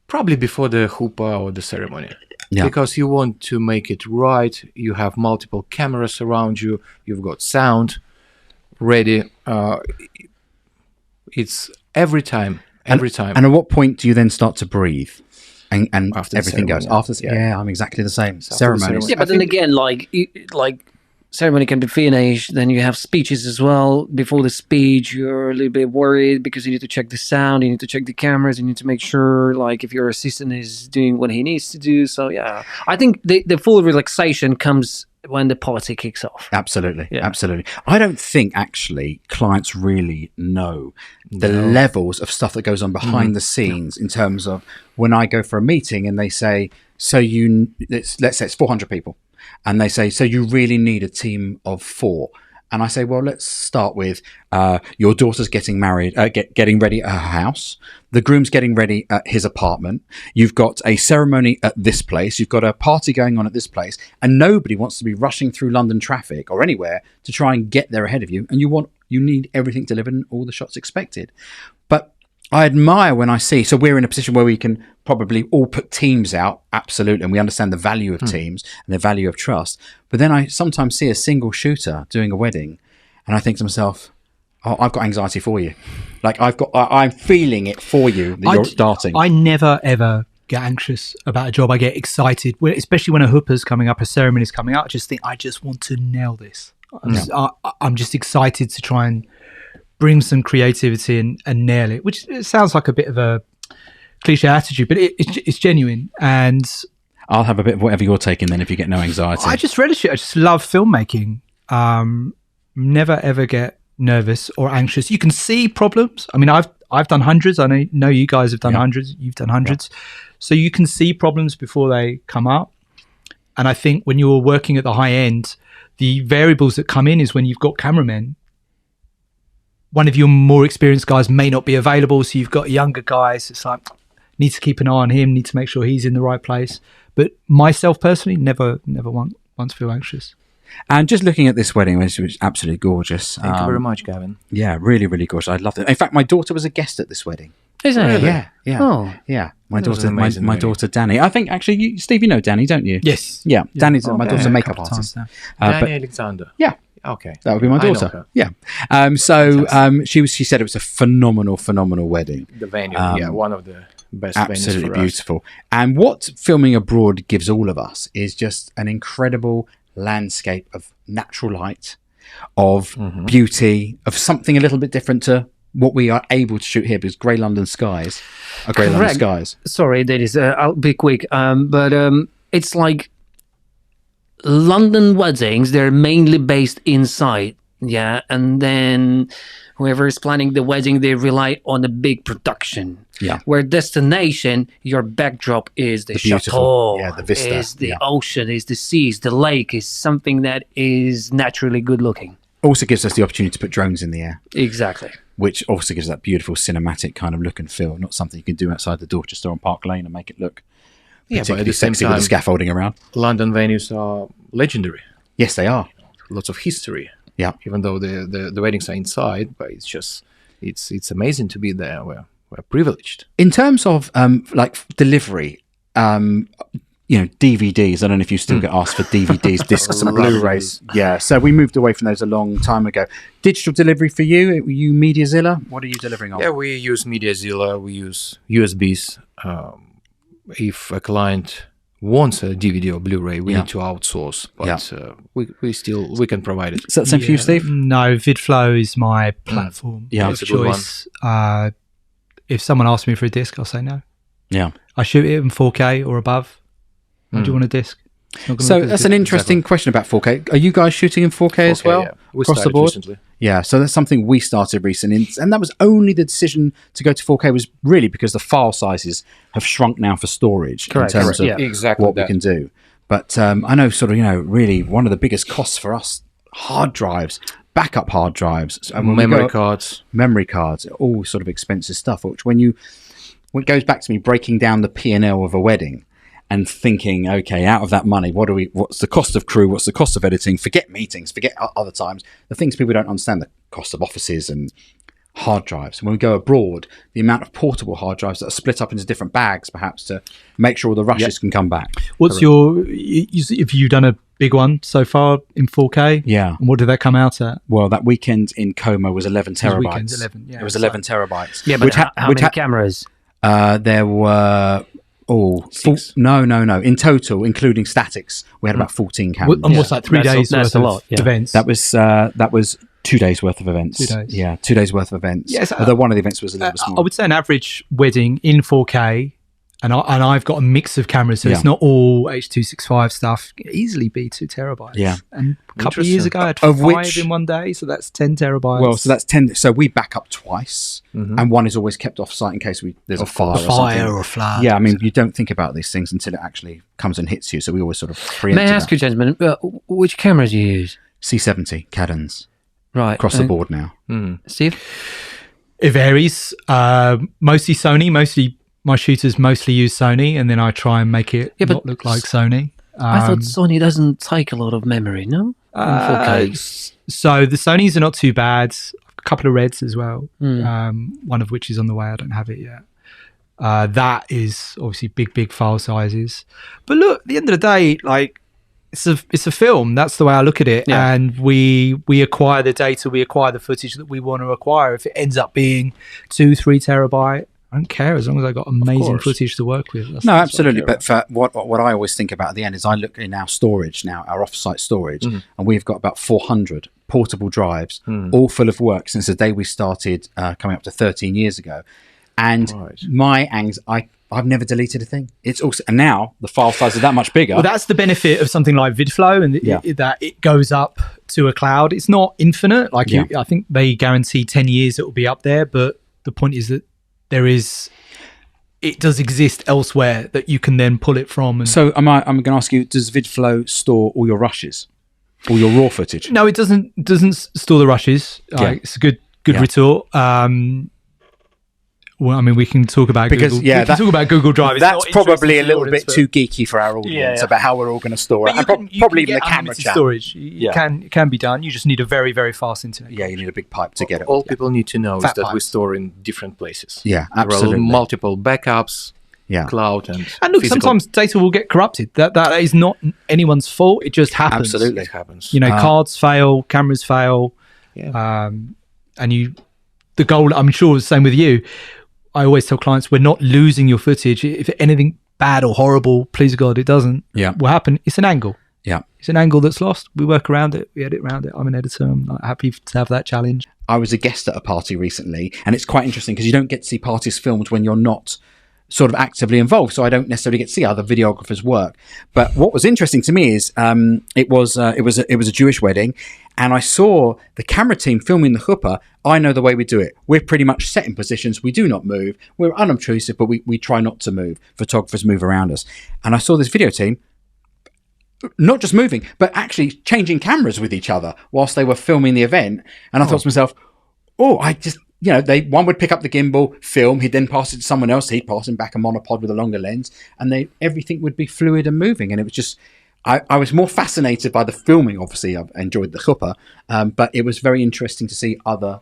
Speaker 6: probably before the chuppah or the ceremony. Yeah. Because you want to make it right. You have multiple cameras around you. You've got sound ready. It's every time. And
Speaker 1: at what point do you then start to breathe? And
Speaker 6: after
Speaker 1: everything goes after. Yeah, I'm exactly the same. Ceremonies.
Speaker 3: Yeah, but then again, like ceremony can be finished, then you have speeches as well. Before the speech, you're a little bit worried because you need to check the sound, you need to check the cameras, you need to make sure, like, if your assistant is doing what he needs to do. So, yeah, I think the full relaxation comes when the party kicks off.
Speaker 1: Absolutely, absolutely. I don't think, actually, clients really know the levels of stuff that goes on behind the scenes in terms of when I go for a meeting and they say, let's say it's 400 people. and they say, so you really need a team of 4. And I say, well, let's start with your daughter's getting married, getting ready at her house. The groom's getting ready at his apartment. You've got a ceremony at this place. You've got a party going on at this place. And nobody wants to be rushing through London traffic or anywhere to try and get there ahead of you. And you need everything delivered and all the shots expected. But I admire when I see, so we're in a position where we can probably all put teams out, absolutely, and we understand the value of teams and the value of trust. But then I sometimes see a single shooter doing a wedding, and I think to myself, oh, I've got anxiety for you. Like I'm feeling it for you that you're starting.
Speaker 7: I never ever get anxious about a job. I get excited, especially when a hoopah's coming up, a ceremony's coming up. I just think I just want to nail this. I'm just excited to try and bring some creativity and nail it, which it sounds like a bit of a cliche attitude, but it's genuine. And
Speaker 1: I'll have a bit of whatever you're taking then if you get no anxiety.
Speaker 7: I just relish it. I just love filmmaking. Never ever get nervous or anxious. You can see problems. I mean, I've done hundreds. I know you guys have done hundreds. You've done hundreds. So you can see problems before they come up. And I think when you're working at the high end, the variables that come in is when you've got cameramen. One of your more experienced guys may not be available, so you've got younger guys. It's like, need to keep an eye on him, need to make sure he's in the right place. But myself personally, never want to feel anxious.
Speaker 1: And just looking at this wedding, which was absolutely gorgeous.
Speaker 6: Thank you very much, Gavin.
Speaker 1: Yeah, really, really gorgeous. I loved it. In fact, my daughter was a guest at this wedding.
Speaker 3: Is it?
Speaker 6: Really?
Speaker 1: Yeah.
Speaker 3: Oh.
Speaker 1: Yeah. My
Speaker 6: That was
Speaker 1: daughter,
Speaker 6: an amazing
Speaker 1: my
Speaker 6: wedding.
Speaker 1: daughter, Danny. I think actually, Steve, you know Danny, don't you?
Speaker 7: Yes.
Speaker 1: Yeah. Danny's my daughter's a
Speaker 7: a
Speaker 1: makeup
Speaker 7: couple of
Speaker 1: artist.
Speaker 7: times
Speaker 1: But
Speaker 6: Danny Alexander.
Speaker 1: yeah,
Speaker 6: Okay.
Speaker 1: that would be my
Speaker 6: I know
Speaker 1: daughter.
Speaker 6: her.
Speaker 1: Yeah. She said it was a phenomenal wedding.
Speaker 6: The venue, one of the best
Speaker 1: Absolutely
Speaker 6: venues for us.
Speaker 1: beautiful. And what filming abroad gives all of us is just an incredible landscape of natural light, of beauty, of something a little bit different to what we are able to shoot here, because grey London skies are grey London
Speaker 3: Correct.
Speaker 1: skies.
Speaker 3: Sorry, Denis, I'll be quick. But it's like London weddings, they're mainly based inside. Yeah. And then whoever is planning the wedding, they rely on a big production.
Speaker 1: Yeah.
Speaker 3: Where destination, your backdrop is the
Speaker 1: beautiful-
Speaker 3: chateau,
Speaker 1: yeah, the vista,
Speaker 3: is the
Speaker 1: yeah.
Speaker 3: ocean, is the seas, the lake, is something that is naturally good looking.
Speaker 1: Also gives us the opportunity to put drones in the air,
Speaker 3: Exactly.
Speaker 1: which also gives that beautiful cinematic kind of look and feel. Not something you can do outside the Dorchester on Park Lane and make it look
Speaker 6: Yeah, but at
Speaker 1: particularly
Speaker 6: the same
Speaker 1: sexy with the
Speaker 6: time,
Speaker 1: scaffolding around.
Speaker 6: London venues are legendary.
Speaker 1: Yes, they are.
Speaker 6: Lots of history.
Speaker 1: Yeah.
Speaker 6: Even though the weddings are inside, but it's just it's amazing to be there. We're privileged.
Speaker 1: In terms of like delivery, DVDs. I don't know if you still get asked for DVDs, discs, and Blu-rays. Yeah, so we moved away from those a long time ago. Digital delivery for you? Were you Mediazilla? What are you delivering on?
Speaker 6: Yeah, we use Mediazilla. We use USBs. If a client wants a DVD or Blu-ray, we need to outsource, but we can provide it.
Speaker 1: Is that the same for you, Steve?
Speaker 7: No, VidFlow is my platform
Speaker 1: Yeah,
Speaker 7: of
Speaker 6: it's a good one.
Speaker 7: choice. If someone asks me for a disc, I'll say no.
Speaker 1: Yeah.
Speaker 7: I shoot it in 4K or above. Why do you want a disc? It's not gonna
Speaker 1: So
Speaker 7: look as
Speaker 1: that's
Speaker 7: good.
Speaker 1: an interesting question about 4K. Are you guys shooting in 4K as well?
Speaker 6: Yeah. We
Speaker 1: Across the
Speaker 6: started
Speaker 1: board?
Speaker 6: recently.
Speaker 1: Yeah, so that's something we started recently. And that was only the decision to go to 4K was really because the file sizes have shrunk now for storage
Speaker 3: Correct.
Speaker 1: in terms of
Speaker 3: Yeah.
Speaker 6: Exactly
Speaker 1: what we
Speaker 6: that.
Speaker 1: can do. But I know really one of the biggest costs for us, hard drives, backup hard drives. And when we
Speaker 6: Memory
Speaker 1: go-
Speaker 6: cards.
Speaker 1: memory cards, all sort of expensive stuff, which when it goes back to me breaking down the P&L of a wedding and thinking, okay, out of that money, what's the cost of crew, what's the cost of editing, forget meetings, forget other times, the things people don't understand, the cost of offices and hard drives. When we go abroad, the amount of portable hard drives that are split up into different bags, perhaps to make sure all the rushes can come back.
Speaker 7: What's if you've done a big one so far in 4K?
Speaker 1: Yeah.
Speaker 7: And what did that come out at?
Speaker 1: Well, that weekend in Como was 11 terabytes.
Speaker 7: weekend's 11, yeah.
Speaker 1: It was 11 terabytes.
Speaker 3: Yeah, but how many cameras?
Speaker 1: There were no. In total, including statics, we had about 14 cameras.
Speaker 7: And what's that? 3 days
Speaker 3: That's
Speaker 7: worth
Speaker 3: a
Speaker 7: of
Speaker 3: lot, yeah.
Speaker 7: events?
Speaker 1: That was 2 days worth of events.
Speaker 7: 2 days.
Speaker 1: Yeah, 2 days worth of events.
Speaker 7: Yes,
Speaker 1: although one of the events was a little bit
Speaker 7: I
Speaker 1: smaller.
Speaker 7: would say an average wedding in 4K And I've got a mix of cameras, so it's not all H.265 stuff. Easily be 2 terabytes.
Speaker 1: Yeah.
Speaker 7: And a couple of years ago, I had
Speaker 1: Of
Speaker 7: 5
Speaker 1: which-
Speaker 7: in one day, so that's 10 terabytes.
Speaker 1: Well, so that's 10. So we back up twice, and one is always kept off site in case there's a fire or something.
Speaker 7: or a flood.
Speaker 1: Yeah, I mean, you don't think about these things until it actually comes and hits you. So we always sort of preempt
Speaker 3: May I ask you, gentlemen, which cameras do you use?
Speaker 1: C70 Cadens
Speaker 3: Right.
Speaker 1: across the board now.
Speaker 3: Steve?
Speaker 7: It varies. Mostly Sony. Mostly my shooters mostly use Sony, and then I try and make it not look like Sony.
Speaker 3: I thought Sony doesn't take a lot of memory, no? In 4K.
Speaker 7: So the Sonys are not too bad. A couple of Reds as well. One of which is on the way. I don't have it yet. That is obviously big file sizes. But look, at the end of the day, like it's a film. That's the way I look at it.
Speaker 3: Yeah.
Speaker 7: And we acquire the data, we acquire the footage that we want to acquire. If it ends up being 2-3 terabyte, I don't care as long as I got amazing footage to work with.
Speaker 1: No, absolutely. But for what I always think about at the end is I look in our storage now, our off-site storage, and we've got about 400 portable drives, all full of work since the day we started, coming up to 13 years ago. And I've never deleted a thing. It's also, and now the file size is that much bigger.
Speaker 7: Well, that's the benefit of something like VidFlow, and that it goes up to a cloud. It's not infinite. Like I think they guarantee 10 years it will be up there, but the point is that it does exist elsewhere that you can then pull it from. And
Speaker 1: so I'm going to ask you, does VidFlow store all your rushes, all your raw footage?
Speaker 7: No, it doesn't store the rushes. It's a good retort. Well, I mean, we can talk about Google. We can talk about Google Drive.
Speaker 1: That's probably a little bit too geeky for our audience about how we're all going to store it. And probably even the camera chat.
Speaker 7: Storage. It can be done. You just need a very, very fast internet.
Speaker 1: Yeah, you need a big pipe to get it.
Speaker 6: All people need to know is that we
Speaker 7: pipes.
Speaker 6: store in different places.
Speaker 1: Yeah,
Speaker 6: There
Speaker 1: absolutely.
Speaker 6: are multiple backups, cloud and
Speaker 7: look,
Speaker 6: physical.
Speaker 7: sometimes data will get corrupted. That is not anyone's fault. It just happens.
Speaker 1: Absolutely.
Speaker 6: It happens.
Speaker 7: Cards fail, cameras fail.
Speaker 6: Yeah.
Speaker 7: And the goal, I'm sure, is the same with you. I always tell clients, we're not losing your footage. If anything bad or horrible, please God, it doesn't.
Speaker 1: Yeah.
Speaker 7: Will happen. It's an angle.
Speaker 1: Yeah.
Speaker 7: It's an angle that's lost. We work around it. We edit around it. I'm an editor. I'm happy to have that challenge.
Speaker 1: I was a guest at a party recently, and it's quite interesting because you don't get to see parties filmed when you're not sort of actively involved. So I don't necessarily get to see other videographers work. But what was interesting to me is it was a Jewish wedding, and I saw the camera team filming the chuppah. I know the way we do it. We're pretty much set in positions. We do not move. We're unobtrusive, but we try not to move. Photographers move around us. And I saw this video team not just moving, but actually changing cameras with each other whilst they were filming the event. And I thought to myself, one would pick up the gimbal, film, he'd then pass it to someone else, he'd pass him back a monopod with a longer lens, and everything would be fluid and moving. And it was just, I was more fascinated by the filming. Obviously, I've enjoyed the chuppah, but it was very interesting to see other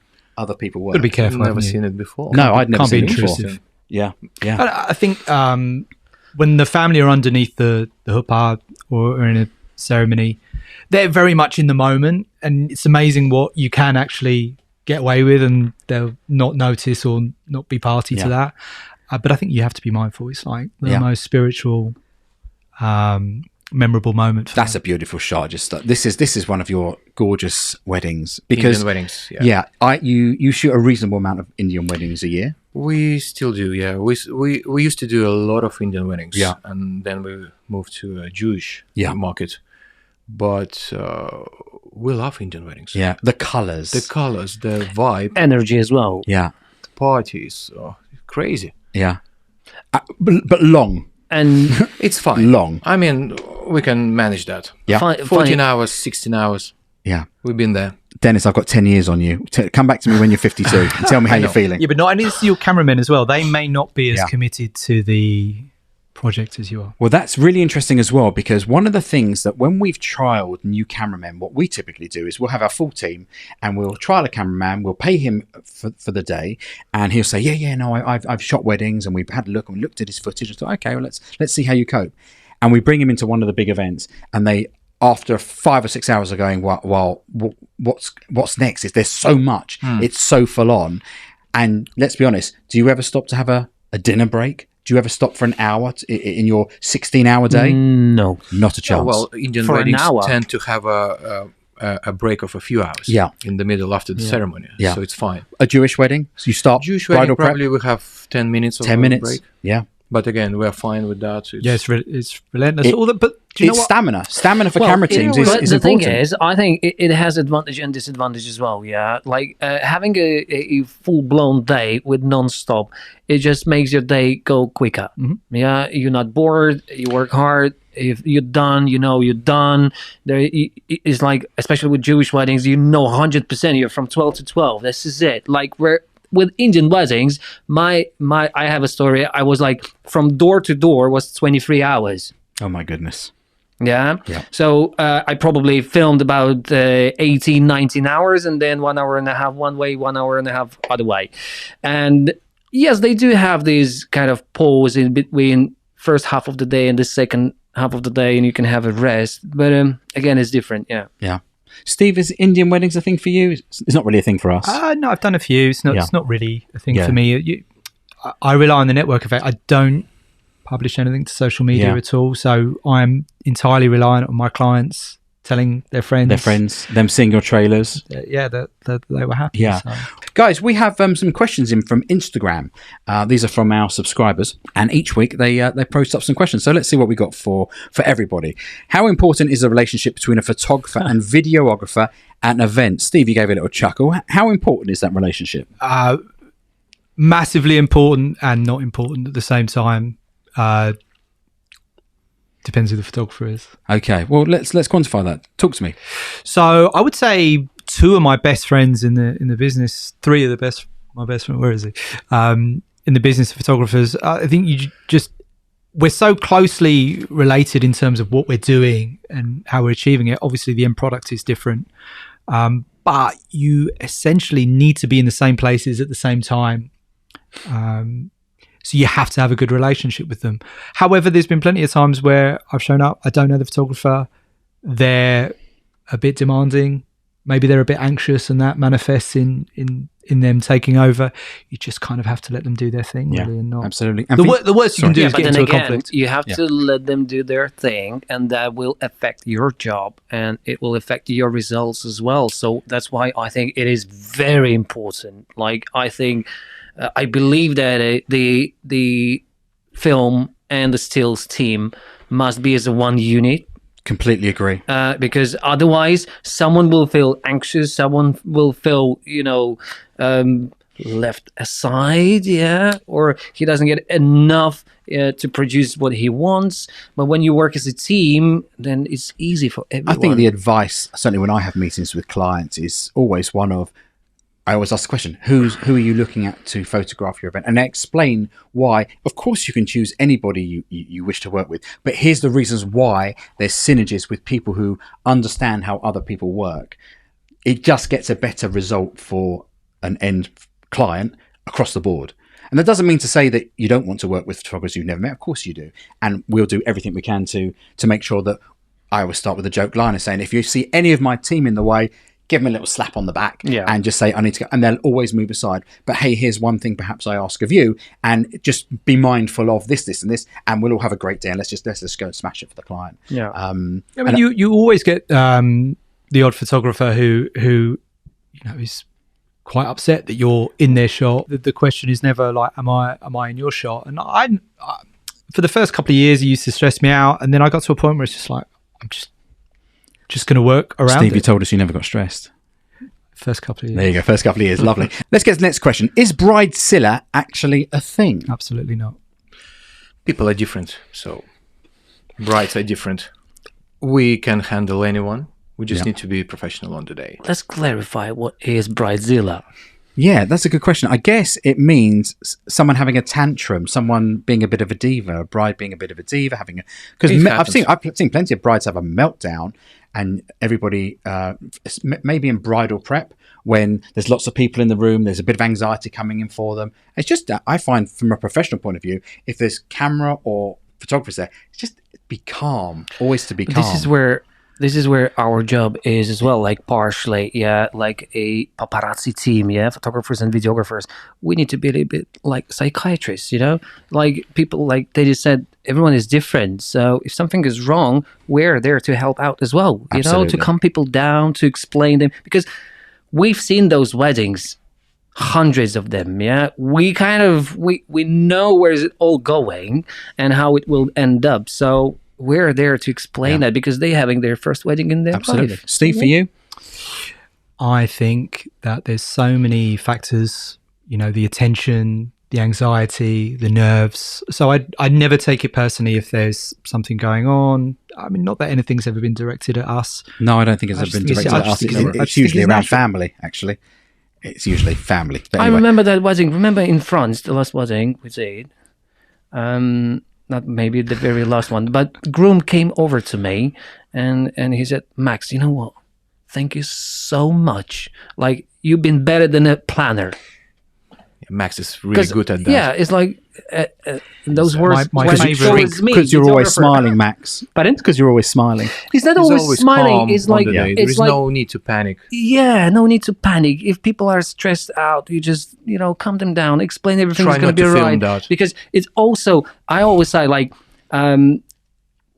Speaker 1: people work.
Speaker 7: Got to be careful.
Speaker 6: I've never seen it before.
Speaker 1: No, I'd never seen it
Speaker 7: intrusive.
Speaker 1: before. Yeah.
Speaker 7: I think when the family are underneath the chuppah or in a ceremony, they're very much in the moment, and it's amazing what you can actually get away with, and they'll not notice or not be party to that. But I think you have to be mindful. It's like the most spiritual, memorable moment.
Speaker 1: That's a beautiful shot. Just this is one of your gorgeous weddings because
Speaker 6: Indian weddings.
Speaker 1: You shoot a reasonable amount of Indian weddings a year.
Speaker 6: We still do. Yeah, we used to do a lot of Indian weddings.
Speaker 1: Yeah,
Speaker 6: and then we moved to a Jewish market. But we love Indian weddings.
Speaker 1: Yeah, the colors,
Speaker 6: the vibe,
Speaker 3: energy as well.
Speaker 1: Yeah,
Speaker 6: the parties, crazy.
Speaker 1: Yeah, but long,
Speaker 3: and
Speaker 6: it's fine.
Speaker 1: Long.
Speaker 6: I mean, we can manage that.
Speaker 1: Yeah,
Speaker 6: 14 hours, 16 hours.
Speaker 1: Yeah,
Speaker 6: we've been there.
Speaker 1: Dennis, I've got 10 years on you. Come back to me when you're 52 and tell me how you're feeling.
Speaker 7: Yeah, but not only is your cameramen as well. They may not be as committed to the project as you are.
Speaker 1: Well, that's really interesting as well, because one of the things that when we've trialed new cameramen, what we typically do is we'll have our full team and we'll trial a cameraman, we'll pay him for the day, and he'll say, I've shot weddings and we've had a look and we looked at his footage and thought, okay, well, let's see how you cope. And we bring him into one of the big events, and they, after 5 or 6 hours, are going, well, what's next? There's so much. It's so full on. And let's be honest, do you ever stop to have a dinner break? Do you ever stop for an hour in your 16-hour day?
Speaker 3: No.
Speaker 1: Not a chance.
Speaker 6: Well, Indian weddings tend to have a break of a few hours in the middle after the ceremony. So it's fine.
Speaker 1: A Jewish wedding? So you start
Speaker 6: Jewish wedding,
Speaker 1: bridal prep?
Speaker 6: probably we have 10 minutes of
Speaker 1: 10 minutes.
Speaker 6: break.
Speaker 1: Yeah.
Speaker 6: But again, we're fine with that.
Speaker 7: It's relentless. But do you know what?
Speaker 1: Stamina for camera teams is
Speaker 3: the
Speaker 1: important.
Speaker 3: thing is, I think it has advantage and disadvantage as well. Yeah, like having a full blown day with non-stop, it just makes your day go quicker.
Speaker 7: Mm-hmm.
Speaker 3: Yeah, you're not bored. You work hard. If you're done, you're done. It's like, especially with Jewish weddings, 100% you're from 12 to 12. This is it. Like with Indian weddings, I have a story. I was like from door to door was 23 hours.
Speaker 1: Oh my goodness.
Speaker 3: Yeah. So I probably filmed about 18, 19 hours, and then 1 hour and a half one way, 1 hour and a half other way. And yes, they do have these kind of pause in between first half of the day and the second half of the day, and you can have a rest. But again, it's different. Yeah.
Speaker 1: Steve, is Indian weddings a thing for you? It's not really a thing for us.
Speaker 7: No, I've done a few. It's not really a thing for me. I rely on the network effect. I don't publish anything to social media at all. So I'm entirely reliant on my clients telling their friends.
Speaker 1: Them seeing your trailers.
Speaker 7: That they were happy.
Speaker 1: Yeah.
Speaker 7: So.
Speaker 1: Guys, we have some questions in from Instagram. These are from our subscribers, and each week they post up some questions. So let's see what we got for everybody. How important is the relationship between a photographer and videographer at an event? Steve, you gave a little chuckle. How important is that relationship?
Speaker 7: Massively important and not important at the same time. Depends who the photographer is.
Speaker 1: Okay, well let's quantify that. Talk to me.
Speaker 7: So I would say two of my best friends in the business, three of my best friend. Where is he? In the business of photographers, I think we're so closely related in terms of what we're doing and how we're achieving it. Obviously, the end product is different, but you essentially need to be in the same places at the same time. So you have to have a good relationship with them. However, there's been plenty of times where I've shown up, I don't know the photographer, they're a bit demanding, maybe they're a bit anxious, and that manifests in them taking over. You just kind of have to let them do their thing, really, and not
Speaker 1: absolutely.
Speaker 7: The worst you can do is get into a conflict.
Speaker 3: You have to let them do their thing, and that will affect your job, and it will affect your results as well. So that's why I think it is very important. Like I believe that the film and the stills team must be as a one unit.
Speaker 1: Completely agree.
Speaker 3: Because otherwise, someone will feel anxious. Someone will feel, left aside. Or he doesn't get enough to produce what he wants. But when you work as a team, then it's easy for everyone.
Speaker 1: I think the advice, certainly when I have meetings with clients, is always one of, I always ask the question, who are you looking at to photograph your event? And I explain why. Of course, you can choose anybody you wish to work with, but here's the reasons why there's synergies with people who understand how other people work. It just gets a better result for an end client across the board. And that doesn't mean to say that you don't want to work with photographers you've never met. Of course you do. And we'll do everything we can to make sure that, I always start with a joke line of saying, if you see any of my team in the way, give them a little slap on the back and just say, I need to go. And they'll always move aside. But hey, here's one thing perhaps I ask of you, and just be mindful of this, and this, and we'll all have a great day. And let's just go and smash it for the client.
Speaker 7: Yeah. I mean, you always get the odd photographer who is quite upset that you're in their shot. The question is never like, am I in your shot? And I for the first couple of years, it used to stress me out. And then I got to a point where it's just like, I'm just going to work around
Speaker 1: Steve,
Speaker 7: it.
Speaker 1: you told us you never got stressed.
Speaker 7: First couple of years.
Speaker 1: There you go, first couple of years. Lovely. Let's get to the next question. Is Bridezilla actually a thing?
Speaker 7: Absolutely not.
Speaker 6: People are different, so brides are different. We can handle anyone. We just need to be professional on the day.
Speaker 3: Let's clarify, what is Bridezilla?
Speaker 1: Yeah, that's a good question. I guess it means someone having a tantrum, someone being a bit of a diva, a bride being a bit of a diva, because I've seen plenty of brides have a meltdown, and everybody maybe in bridal prep, when there's lots of people in the room, there's a bit of anxiety coming in for them. It's just, I find from a professional point of view, if there's camera or photographers there, it's just be calm, always to be calm.
Speaker 3: This is where our job is as well, like partially, like a paparazzi team, photographers and videographers. We need to be a little bit like psychiatrists, like people, like they just said, everyone is different. So if something is wrong, we're there to help out as well,
Speaker 1: Absolutely.
Speaker 3: To calm people down, to explain them, because we've seen those weddings hundreds of them. Yeah, we know where is it all going and how it will end up. So we're there to explain that because they're having their first wedding in their life.
Speaker 1: Steve, for you?
Speaker 7: I think that there's so many factors, the attention, the anxiety, the nerves. So I'd never take it personally if there's something going on. I mean, not that anything's ever been directed at us.
Speaker 1: No, I don't think it's ever been directed at us. It's usually around family, actually. It's usually family. But anyway.
Speaker 3: I remember that wedding. Remember in France, the last wedding we did. Not maybe the very last one, but groom came over to me and he said, Max, you know what? Thank you so much. Like, you've been better than a planner.
Speaker 6: Max is really good at that.
Speaker 3: Yeah, it's like those words.
Speaker 7: My favorite.
Speaker 1: Because you're always smiling, Max.
Speaker 3: Pardon?
Speaker 1: Because you're always smiling.
Speaker 3: He's not always smiling. It's like
Speaker 6: there is no need to panic.
Speaker 3: Yeah, no need to panic. If people are stressed out, you just calm them down. Explain everything's going to be right. Because it's also, I always say, like, when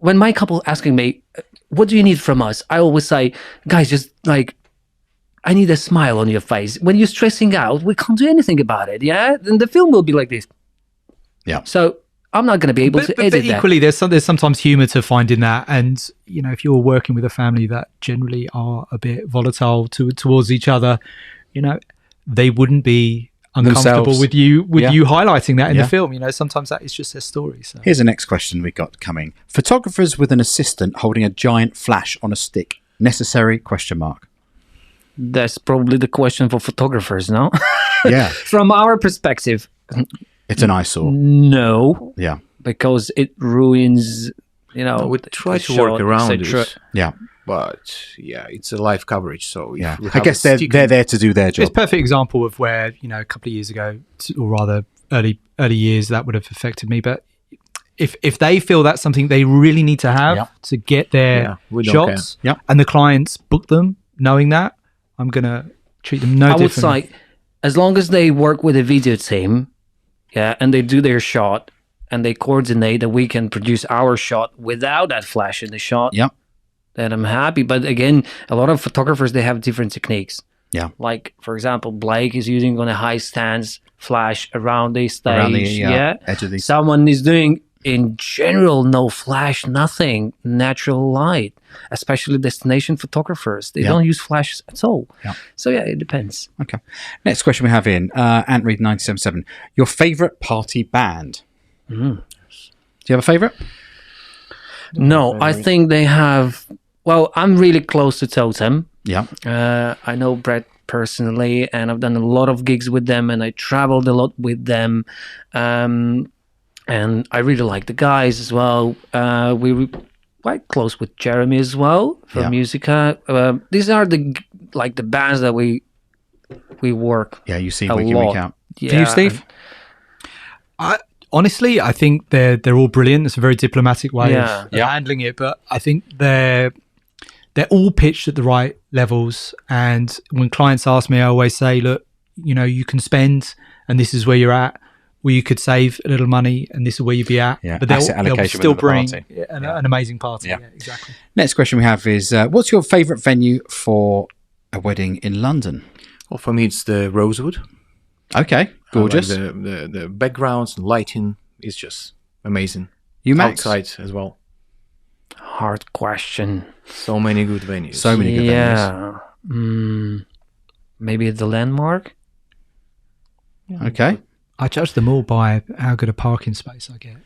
Speaker 3: my couple asking me, what do you need from us? I always say, guys, just like, I need a smile on your face. When you're stressing out, we can't do anything about it, yeah? Then the film will be like this.
Speaker 1: Yeah.
Speaker 3: So I'm not going to be able to edit that.
Speaker 7: Equally, there's sometimes humour to find in that. And, if you're working with a family that generally are a bit volatile towards each other, they wouldn't be uncomfortable with you highlighting that in the film. Sometimes that is just their story. So.
Speaker 1: Here's the next question we got coming. Photographers with an assistant holding a giant flash on a stick. Necessary? ?
Speaker 3: That's probably the question for photographers, no?
Speaker 1: Yeah.
Speaker 3: From our perspective,
Speaker 1: it's an eyesore.
Speaker 3: No.
Speaker 1: Yeah.
Speaker 3: Because it ruins,
Speaker 6: we try to work around it.
Speaker 1: Yeah.
Speaker 6: But yeah, it's a live coverage, so
Speaker 1: I guess they're there to do their job.
Speaker 7: It's a perfect example of where a couple of years ago, or rather early years, that would have affected me. But if they feel that's something they really need to have to get their shots, and the clients book them knowing that, I'm gonna treat them differently.
Speaker 3: I would say, as long as they work with a video team, and they do their shot and they coordinate that we can produce our shot without that flash in the shot.
Speaker 1: Yeah.
Speaker 3: Then I'm happy. But again, a lot of photographers, they have different techniques.
Speaker 1: Yeah.
Speaker 3: Like, for example, Blake is using on a high stance flash around the stage.
Speaker 1: Edge of the...
Speaker 3: Someone is doing, in general, no flash, nothing, natural light. Especially destination photographers. They don't use flashes at all.
Speaker 1: Yeah.
Speaker 3: So, it depends.
Speaker 1: Okay. Next question we have in, Antreed 977. Your favourite party band? Do you have a favourite?
Speaker 3: No, I think they have... Well, I'm really close to Totem.
Speaker 1: Yeah.
Speaker 3: I know Brett personally, and I've done a lot of gigs with them, and I traveled a lot with them. And I really like the guys as well. We were quite close with Jeremy as well for Musica. These are the bands that we work.
Speaker 1: Yeah, you see week in, week out.
Speaker 3: Yeah.
Speaker 1: For you, Steve?
Speaker 7: Honestly, I think they're all brilliant. It's a very diplomatic way of handling it, but I think they're all pitched at the right levels. And when clients ask me, I always say, look, you can spend, and this is where you're at. Or you could save a little money, and this is where you'd be at.
Speaker 1: Yeah.
Speaker 7: But
Speaker 1: they'll
Speaker 7: still bring an amazing party.
Speaker 1: Yeah.
Speaker 7: Yeah, exactly.
Speaker 1: Next question we have is, what's your favourite venue for a wedding in London?
Speaker 6: Well, for me, it's the Rosewood.
Speaker 1: Okay, gorgeous.
Speaker 6: Like the backgrounds and lighting is just amazing.
Speaker 1: You, Max?
Speaker 6: Outside as well.
Speaker 3: Hard question.
Speaker 6: So many good venues.
Speaker 1: So many good venues.
Speaker 3: Maybe the Landmark?
Speaker 1: Okay.
Speaker 7: I judge them all by how good a parking space I get.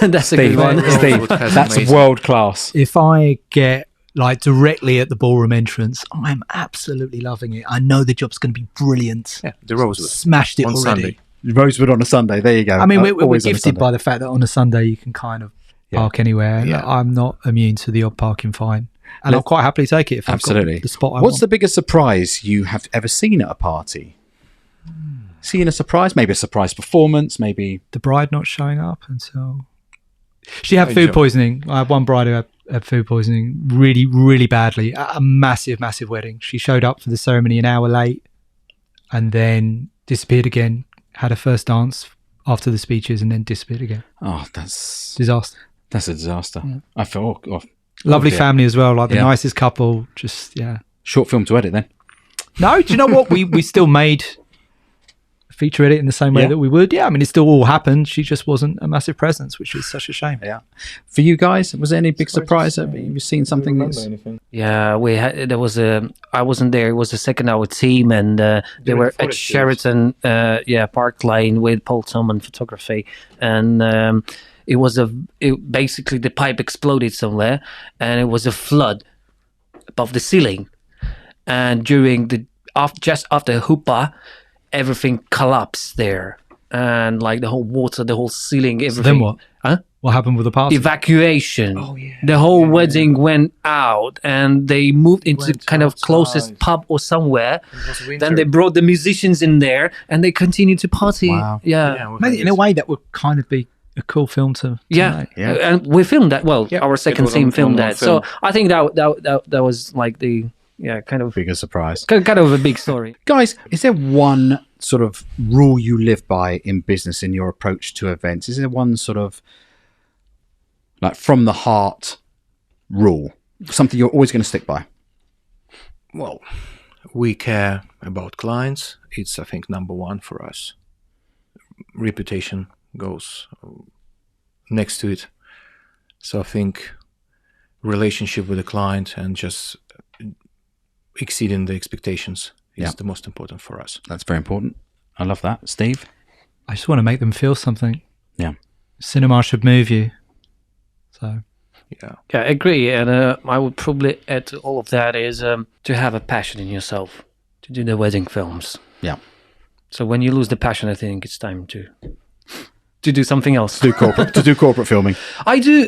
Speaker 3: That's a good one.
Speaker 1: Steve, that's world class.
Speaker 7: If I get directly at the ballroom entrance, I'm absolutely loving it. I know the job's going to be brilliant.
Speaker 6: Yeah, the Rosewood.
Speaker 7: Smashed it
Speaker 6: on
Speaker 7: already.
Speaker 6: Sunday.
Speaker 1: Rosewood on a Sunday. There you go.
Speaker 7: I mean, we're gifted by the fact that on a Sunday you can kind of park anywhere.
Speaker 1: Yeah.
Speaker 7: I'm not immune to the odd parking fine. And I'll quite happily take it if I've got the spot I want.
Speaker 1: What's the biggest surprise you have ever seen at a party? Seeing a surprise? Maybe a surprise performance? Maybe...
Speaker 7: The bride not showing up until... She had food poisoning. I had one bride who had food poisoning really, really badly at a massive, massive wedding. She showed up for the ceremony an hour late and then disappeared again. Had her first dance after the speeches and then disappeared again.
Speaker 1: Oh, that's...
Speaker 7: Disaster.
Speaker 1: That's a disaster. Yeah. I feel...
Speaker 7: Lovely family as well. Like the nicest couple. Just,
Speaker 1: Short film to edit then.
Speaker 7: No, do you know what? We still made feature edit in the same way
Speaker 1: Yeah.
Speaker 7: that we would. Yeah, I mean, it still all happened. She just wasn't a massive presence, which is such a shame.
Speaker 1: Yeah. For you guys, was there any big surprise? Have you seen something that's...
Speaker 3: Yeah, we had. There was a. I wasn't there. It was the second hour team, and they were at Sheraton, Park Lane with Paul Tillman photography, and it was basically the pipe exploded somewhere, and it was a flood above the ceiling, and during just after Hoopa, everything collapsed there, and like the whole water, the whole ceiling, everything.
Speaker 7: So then what?
Speaker 3: Huh?
Speaker 7: What happened with the party?
Speaker 3: Evacuation. Oh yeah. The whole wedding went out, and they moved into kind of closest pub or somewhere. Then they brought the musicians in there, and they continued to party.
Speaker 1: Wow.
Speaker 3: Yeah.
Speaker 7: Maybe in a way that would kind of be a cool film to make.
Speaker 3: And we filmed that. Well, our second team filmed that. So I think that was like the kind of
Speaker 1: bigger surprise,
Speaker 3: kind of a big story.
Speaker 1: Guys, is there one sort of rule you live by in business in your approach to events? Is there one sort of like from the heart rule, something you're always going to stick by?
Speaker 6: Well, we care about clients. It's, I think, number one for us. Reputation goes next to it. So I think relationship with the client and just exceeding the expectations is the most important for us.
Speaker 1: That's very important. I love that. Steve?
Speaker 7: I just want to make them feel something.
Speaker 1: Yeah.
Speaker 7: Cinema should move you. So,
Speaker 3: yeah, I agree. And I would probably add to all of that is to have a passion in yourself to do the wedding films.
Speaker 1: Yeah.
Speaker 3: So when you lose the passion, I think it's time to do something else.
Speaker 1: To do corporate filming.
Speaker 3: I do.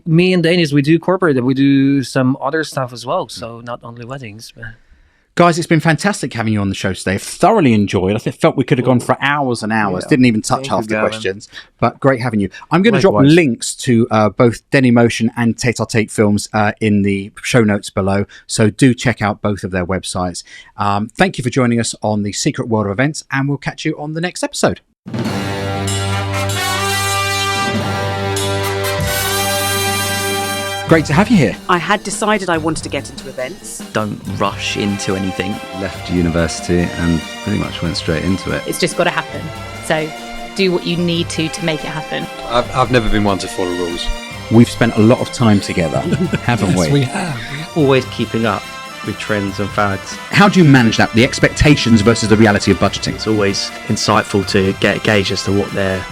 Speaker 3: Me and Dennis, we do corporate, and we do some other stuff as well. So not only weddings. But...
Speaker 1: Guys, it's been fantastic having you on the show today. I've thoroughly enjoyed. I felt we could have gone for hours and hours. Didn't even touch half the questions, but great having you. I'm going to drop links to both Denee Motion and Tete films in the show notes below. So do check out both of their websites. Thank you for joining us on the Secret World of Events, and we'll catch you on the next episode. Great to have you here.
Speaker 2: I had decided I wanted to get into events.
Speaker 8: Don't rush into anything.
Speaker 4: Left university and pretty much went straight into it.
Speaker 5: It's just got to happen. So do what you need to make it happen.
Speaker 11: I've never been one to follow rules.
Speaker 1: We've spent a lot of time together, haven't we?
Speaker 8: Yes, we have. Always keeping up with trends and fads.
Speaker 1: How do you manage that, the expectations versus the reality of budgeting?
Speaker 8: It's always insightful to get a gauge as to what their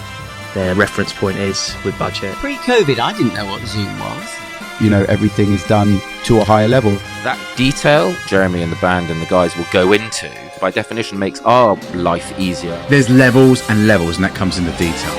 Speaker 8: reference point is with budget.
Speaker 12: Pre-COVID, I didn't know what Zoom was.
Speaker 9: You know, everything is done to a higher level.
Speaker 10: That detail Jeremy and the band and the guys will go into, by definition, makes our life easier.
Speaker 1: There's levels and levels, and that comes in the detail.